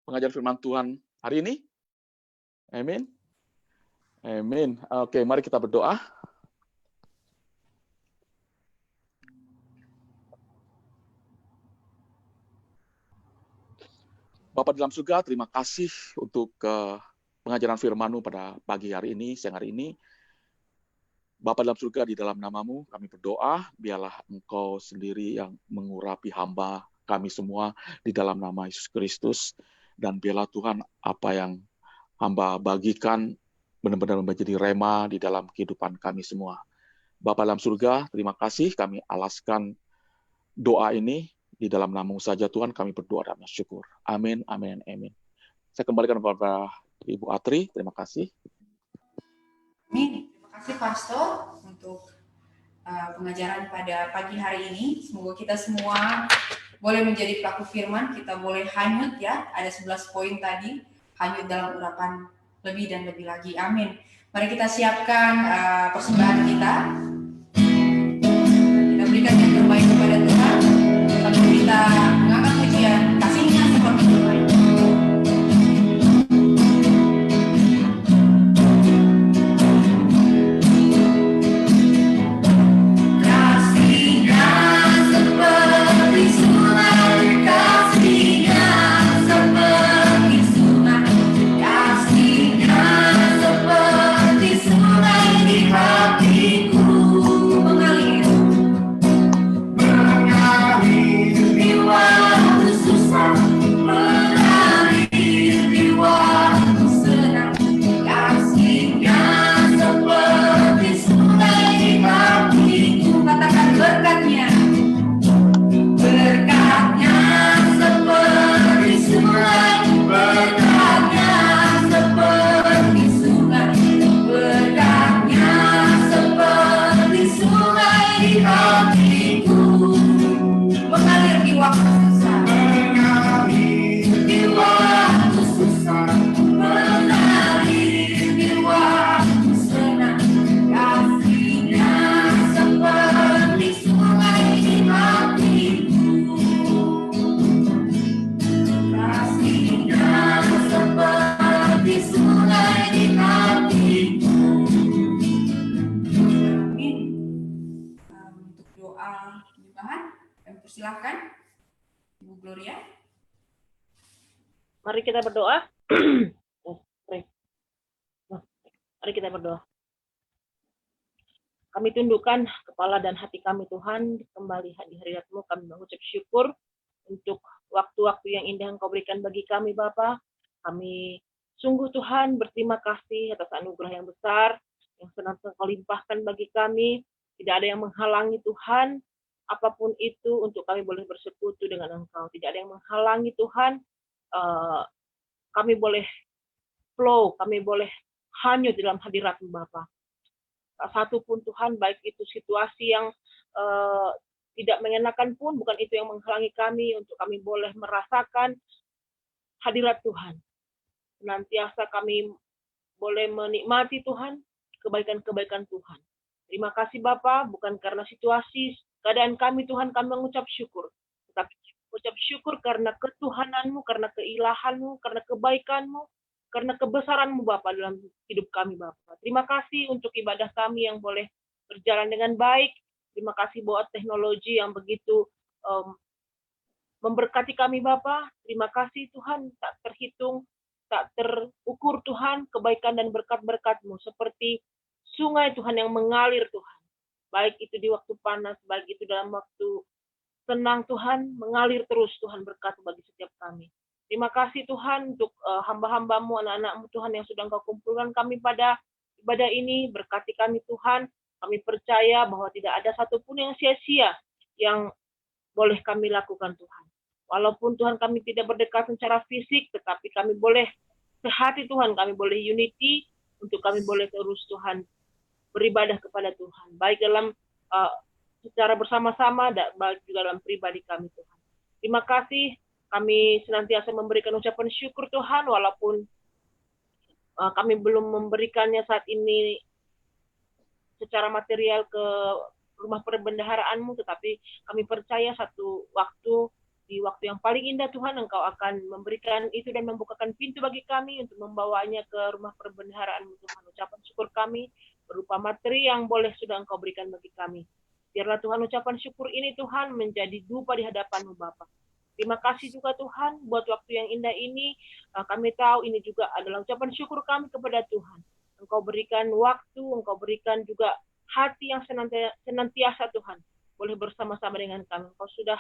pengajaran firman Tuhan hari ini. Amin. Amin. Oke, mari kita berdoa. Bapa dalam surga, terima kasih untuk pengajaran firman-Mu pada pagi hari ini, siang hari ini. Bapa dalam surga, di dalam nama-Mu kami berdoa, biarlah Engkau sendiri yang mengurapi hamba kami semua di dalam nama Yesus Kristus. Dan biarlah Tuhan, apa yang hamba bagikan benar-benar menjadi rema di dalam kehidupan kami semua. Bapa dalam surga, terima kasih, kami alaskan doa ini di dalam nama-Mu saja Tuhan, kami berdoa dan bersyukur. Amin, amin, amin. Saya kembalikan kepada Ibu Atri, terima kasih. Amin. Terima kasih Pastor untuk pengajaran pada pagi hari ini. Semoga kita semua boleh menjadi pelaku firman, kita boleh hanyut ya, ada 11 poin tadi, hanyut dalam urapan lebih dan lebih lagi. Amin. Mari kita siapkan persembahan kita. Kita berikan yang terbaik kepada Tuhan. Lalu kita mengangkat pujian kasihnya seperti terbaik. Mengalir di persilahkan Ibu Gloria. Mari kita berdoa. Mari kita berdoa. Kami tundukkan kepala dan hati kami Tuhan, kembali di hadirat-Mu kami mengucap syukur untuk waktu-waktu yang indah Engkau berikan bagi kami Bapa. Kami sungguh Tuhan berterima kasih atas anugerah yang besar yang senantiasa Engkau limpahkan bagi kami. Tidak ada yang menghalangi Tuhan, apapun itu untuk kami boleh bersekutu dengan Engkau. Tidak ada yang menghalangi Tuhan, kami boleh flow, kami boleh hanyut dalam hadirat-Mu Bapa. Tak satu pun Tuhan, baik itu situasi yang tidak mengenakan pun, bukan itu yang menghalangi kami untuk kami boleh merasakan hadirat Tuhan. Senantiasa kami boleh menikmati Tuhan, kebaikan-kebaikan Tuhan. Terima kasih Bapa, bukan karena situasi, keadaan kami Tuhan, kami mengucap syukur. Tetapi ucap syukur karena ketuhanan-Mu, karena keilahan-Mu, karena kebaikan-Mu, karena kebesaran-Mu Bapa dalam hidup kami Bapa. Terima kasih untuk ibadah kami yang boleh berjalan dengan baik. Terima kasih buat teknologi yang begitu memberkati kami Bapa. Terima kasih Tuhan, tak terhitung, tak terukur Tuhan, kebaikan dan berkat-berkat-Mu seperti sungai Tuhan yang mengalir Tuhan. Baik itu di waktu panas, baik itu dalam waktu senang Tuhan, mengalir terus Tuhan berkat bagi setiap kami. Terima kasih Tuhan untuk hamba-hamba-Mu, anak-anak-Mu Tuhan yang sudah Engkau kumpulkan kami pada ibadah ini. Berkati kami Tuhan, kami percaya bahwa tidak ada satupun yang sia-sia yang boleh kami lakukan Tuhan. Walaupun Tuhan kami tidak berdekatan secara fisik, tetapi kami boleh sehati Tuhan, kami boleh unity, untuk kami boleh terus Tuhan beribadah kepada Tuhan. Baik dalam secara bersama-sama, baik juga dalam pribadi kami Tuhan. Terima kasih. Kami senantiasa memberikan ucapan syukur Tuhan, walaupun kami belum memberikannya saat ini secara material ke rumah perbendaharaan-Mu, tetapi kami percaya satu waktu, di waktu yang paling indah Tuhan, Engkau akan memberikan itu dan membukakan pintu bagi kami untuk membawanya ke rumah perbendaharaan-Mu Tuhan. Ucapan syukur kami berupa materi yang boleh sudah Engkau berikan bagi kami. Biarlah Tuhan ucapan syukur ini Tuhan menjadi dupa di hadapan-Mu Bapa. Terima kasih juga Tuhan buat waktu yang indah ini. Kami tahu ini juga adalah ucapan syukur kami kepada Tuhan. Engkau berikan waktu, Engkau berikan juga hati yang senantiasa Tuhan boleh bersama-sama dengan kami. Engkau sudah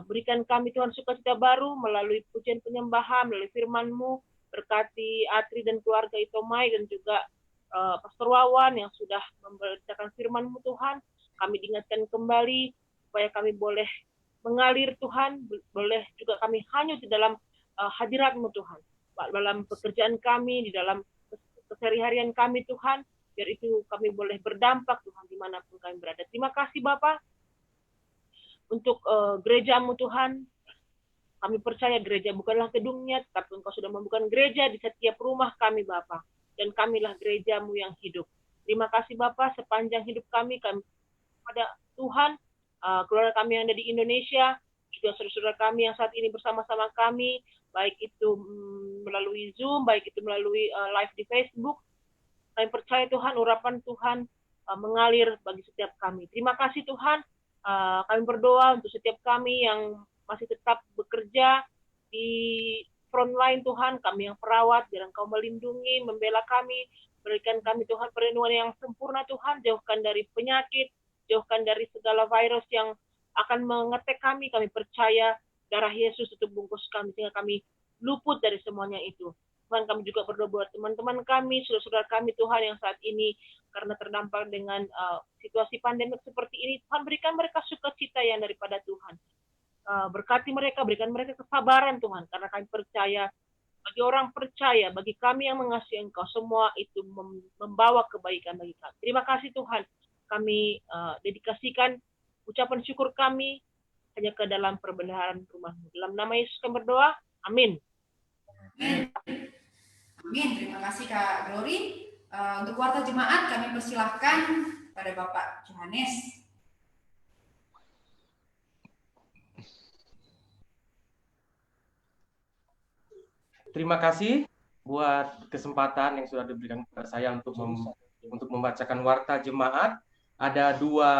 berikan kami Tuhan sukacita baru melalui pujian penyembahan, melalui firman-Mu. Berkati Atri dan keluarga Itomai dan juga Pastor Wawan yang sudah memberitakan firman-Mu Tuhan. Kami diingatkan kembali supaya kami boleh mengalir Tuhan, boleh juga kami hanyut di dalam hadirat-Mu Tuhan. Dalam pekerjaan kami, di dalam keseharian kami Tuhan, biar itu kami boleh berdampak Tuhan dimanapun kami berada. Terima kasih Bapa untuk gereja-Mu Tuhan. Kami percaya gereja bukanlah gedungnya, tetapi Engkau sudah membuka gereja di setiap rumah kami Bapa. Dan kamilah gereja-Mu yang hidup. Terima kasih Bapa, sepanjang hidup kami pada Tuhan, keluarga kami yang ada di Indonesia, juga saudara-saudara kami yang saat ini bersama-sama kami, baik itu melalui Zoom, baik itu melalui live di Facebook. Kami percaya Tuhan, urapan Tuhan mengalir bagi setiap kami. Terima kasih Tuhan, kami berdoa untuk setiap kami yang masih tetap bekerja di frontline Tuhan, kami yang perawat, biar Engkau melindungi, membela kami, berikan kami Tuhan perlindungan yang sempurna Tuhan, jauhkan dari penyakit, jauhkan dari segala virus yang akan mengetek kami. Kami percaya darah Yesus itu bungkus kami sehingga kami luput dari semuanya itu. Tuhan, kami juga berdoa buat teman-teman kami, saudara-saudara kami Tuhan yang saat ini karena terdampak dengan situasi pandemik seperti ini. Tuhan, berikan mereka sukacita yang daripada Tuhan. Berkati mereka, berikan mereka kesabaran Tuhan, karena kami percaya, bagi orang percaya, bagi kami yang mengasihi Engkau, semua itu membawa kebaikan bagi kami. Terima kasih Tuhan. Kami dedikasikan ucapan syukur kami hanya ke dalam perbendaharaan rumah-Mu. Dalam nama Yesus kami berdoa. Amin. Amin. Amin. Terima kasih Kak Glory. Untuk warta jemaat kami persilahkan pada Bapak Johannes. Terima kasih buat kesempatan yang sudah diberikan kepada saya untuk membacakan warta jemaat. Ada dua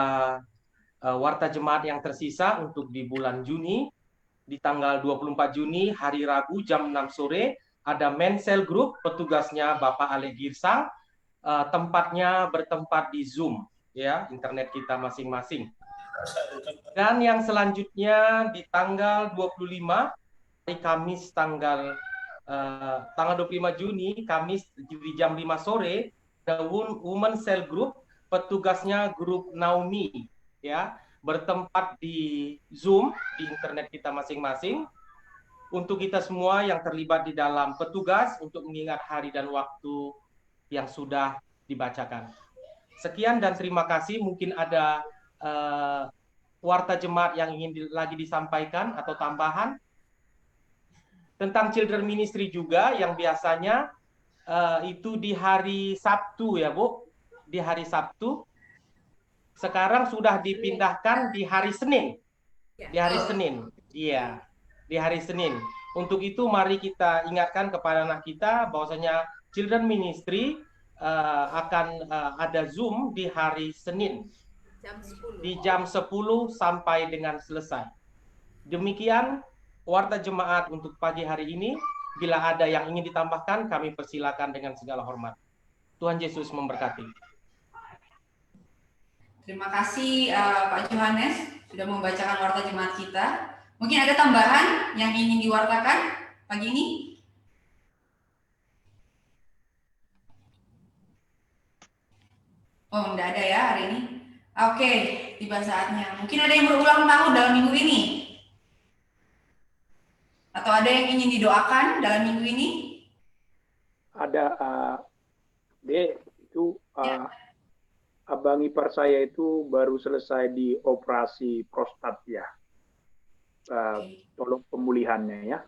warta jemaat yang tersisa untuk di bulan Juni. Di tanggal 24 Juni, hari Rabu jam 6 sore, ada Mensel Group, petugasnya Bapak Ale Girsang, tempatnya bertempat di Zoom, ya, internet kita masing-masing. Dan yang selanjutnya di tanggal 25, hari Kamis tanggal 25 Juni, Kamis di jam 5 sore, ada Women Cell Group, petugasnya grup Naomi, ya, bertempat di Zoom, di internet kita masing-masing, untuk kita semua yang terlibat di dalam petugas untuk mengingat hari dan waktu yang sudah dibacakan. Sekian dan terima kasih. Mungkin ada warta jemaat yang ingin lagi disampaikan atau tambahan. Tentang Children Ministry juga yang biasanya itu di hari Sabtu ya Bu, di hari Sabtu. Sekarang sudah dipindahkan di hari Senin. Di hari Senin. Iya, di hari Senin. Untuk itu mari kita ingatkan kepada anak kita bahwasanya Children Ministry akan ada Zoom di hari Senin. Di jam 10 sampai dengan selesai. Demikian warta jemaat untuk pagi hari ini. Bila ada yang ingin ditambahkan, kami persilakan dengan segala hormat. Tuhan Yesus memberkati. Terima kasih Pak Johannes sudah membacakan warta jemaat kita. Mungkin ada tambahan yang ingin diwartakan pagi ini? Oh, enggak ada ya hari ini. Oke, tiba saatnya. Mungkin ada yang berulang tahun dalam minggu ini? Atau ada yang ingin didoakan dalam minggu ini? Ada itu abang ipar saya itu baru selesai di operasi prostat ya. Tolong pemulihannya ya.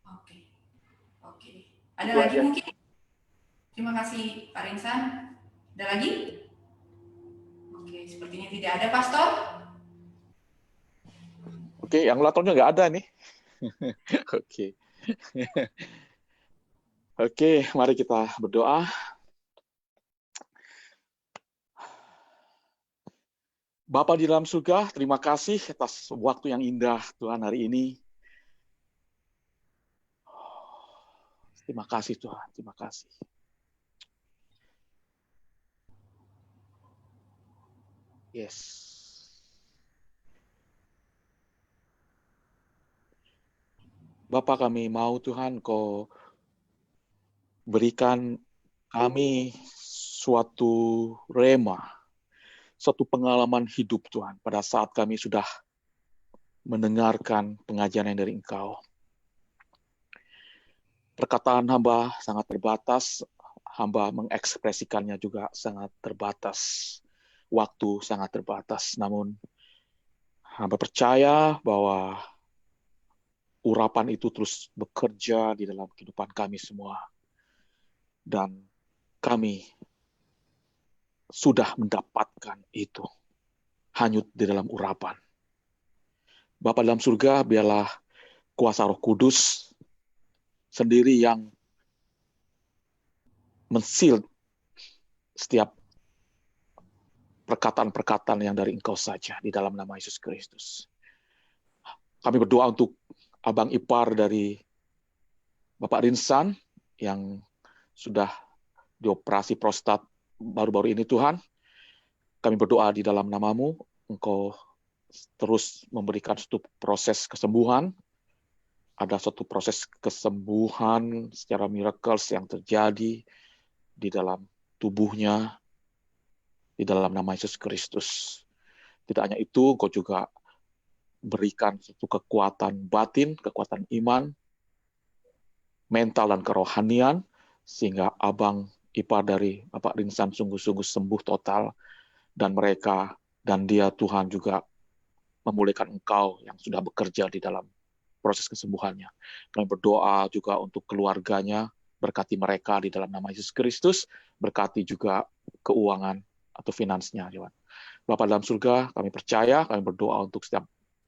Oke. Ada itu lagi aja. Mungkin? Terima kasih Pak Rinsan. Ada lagi? Oke, sepertinya tidak ada, Pastor. Oke, yang latornya nggak ada nih. Oke. Oke, mari kita berdoa. Bapa di dalam surga, terima kasih atas waktu yang indah Tuhan hari ini. Terima kasih Tuhan, terima kasih. Yes. Bapa kami mau Tuhan Kau berikan kami suatu rema, suatu pengalaman hidup Tuhan pada saat kami sudah mendengarkan pengajaran yang dari Engkau. Perkataan hamba sangat terbatas, hamba mengekspresikannya juga sangat terbatas, waktu sangat terbatas. Namun hamba percaya bahwa urapan itu terus bekerja di dalam kehidupan kami semua. Dan kami sudah mendapatkan itu. Hanyut di dalam urapan. Bapa dalam surga, biarlah kuasa Roh Kudus sendiri yang mensil setiap perkataan-perkataan yang dari Engkau saja di dalam nama Yesus Kristus. Kami berdoa untuk abang ipar dari Bapak Rinsan yang sudah dioperasi prostat baru-baru ini Tuhan. Kami berdoa di dalam nama-Mu, Engkau terus memberikan suatu proses kesembuhan. Ada suatu proses kesembuhan secara miracles yang terjadi di dalam tubuhnya, di dalam nama Yesus Kristus. Tidak hanya itu, Engkau juga berikan suatu kekuatan batin, kekuatan iman, mental dan kerohanian, sehingga abang ipar dari Bapak Rinsan sungguh-sungguh sembuh total, dan mereka dan dia Tuhan juga memulihkan Engkau yang sudah bekerja di dalam proses kesembuhannya. Kami berdoa juga untuk keluarganya, berkati mereka di dalam nama Yesus Kristus, berkati juga keuangan atau finansnya, Tuhan. Bapa dalam surga, kami percaya, kami berdoa untuk setiap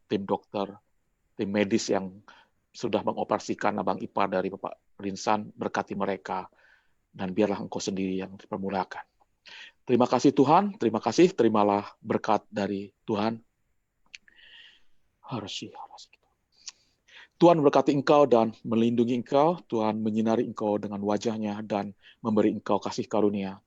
tim dokter, tim medis yang sudah mengoperasikan abang ipar dari Bapak Rinsan, berkati mereka, dan biarlah Engkau sendiri yang dipermulakan. Terima kasih Tuhan, terima kasih, terimalah berkat dari Tuhan. Tuhan berkati engkau dan melindungi engkau, Tuhan menyinari engkau dengan wajahnya dan memberi engkau kasih karunia.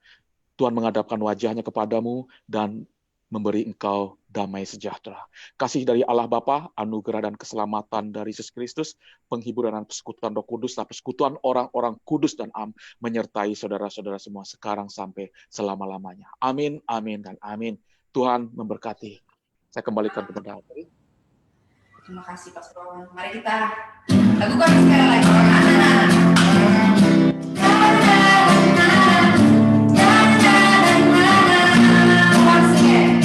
Tuhan menghadapkan wajahnya kepadamu dan memberi engkau damai sejahtera. Kasih dari Allah Bapa, anugerah dan keselamatan dari Yesus Kristus, penghiburan dan persekutuan Roh Kudus, dan persekutuan orang-orang kudus dan menyertai saudara-saudara semua sekarang sampai selama-lamanya. Amin, amin, dan amin. Tuhan memberkati. Saya kembalikan kepada Anda. Terima kasih Pastor Wawan. Mari kita lakukan sekali lagi. Once again.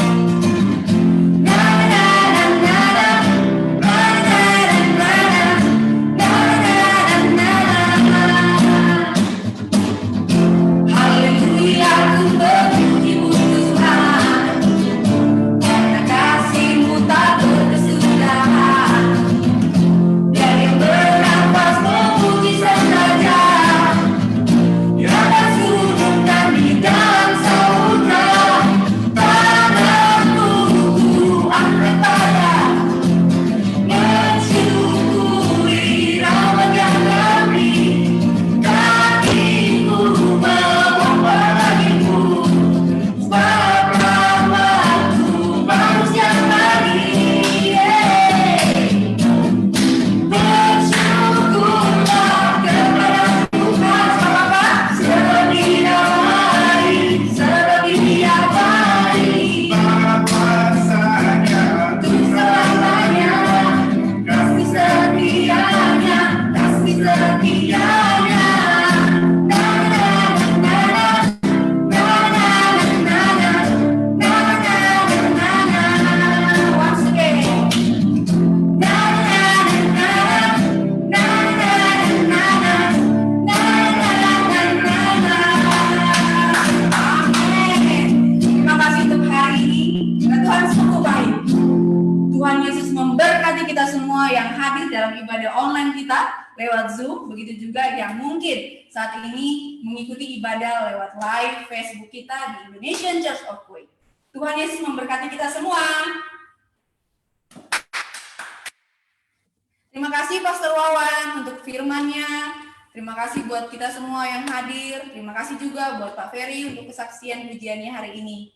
Haleluya, ku memuji-mu Tuhan, karena kasih-Mu tak berkesudahan. Biar yang bernafas memuji saja, di atas gunung dan di dalam samudra, tanahku angkat pada, mensyukuri rahmat yang kami, kakiku membawa bagimu, sebab rahmat-Mu baru setiap hari. Bersyukurlah kepada Tuhan, Bapa, sedia hari, sedia hari. Untuk selamanya, kasih setianya, kasih setianya. Na na na na na na na na na na na. Once again. Na na na na na na na na. Amin. Terima kasih untuk hari ini. Tuhan sungguh baik. Tuhan Yesus memberkati kita semua yang hadir dalam ibadah online kita lewat Zoom, begitu juga yang mungkin saat ini mengikuti ibadah lewat live Facebook kita di Indonesian Church of Kuwait. Tuhan Yesus memberkati kita semua. Terima kasih Pastor Wawan untuk firman-Nya. Terima kasih buat kita semua yang hadir. Terima kasih juga buat Pak Ferry untuk kesaksian pujiannya hari ini.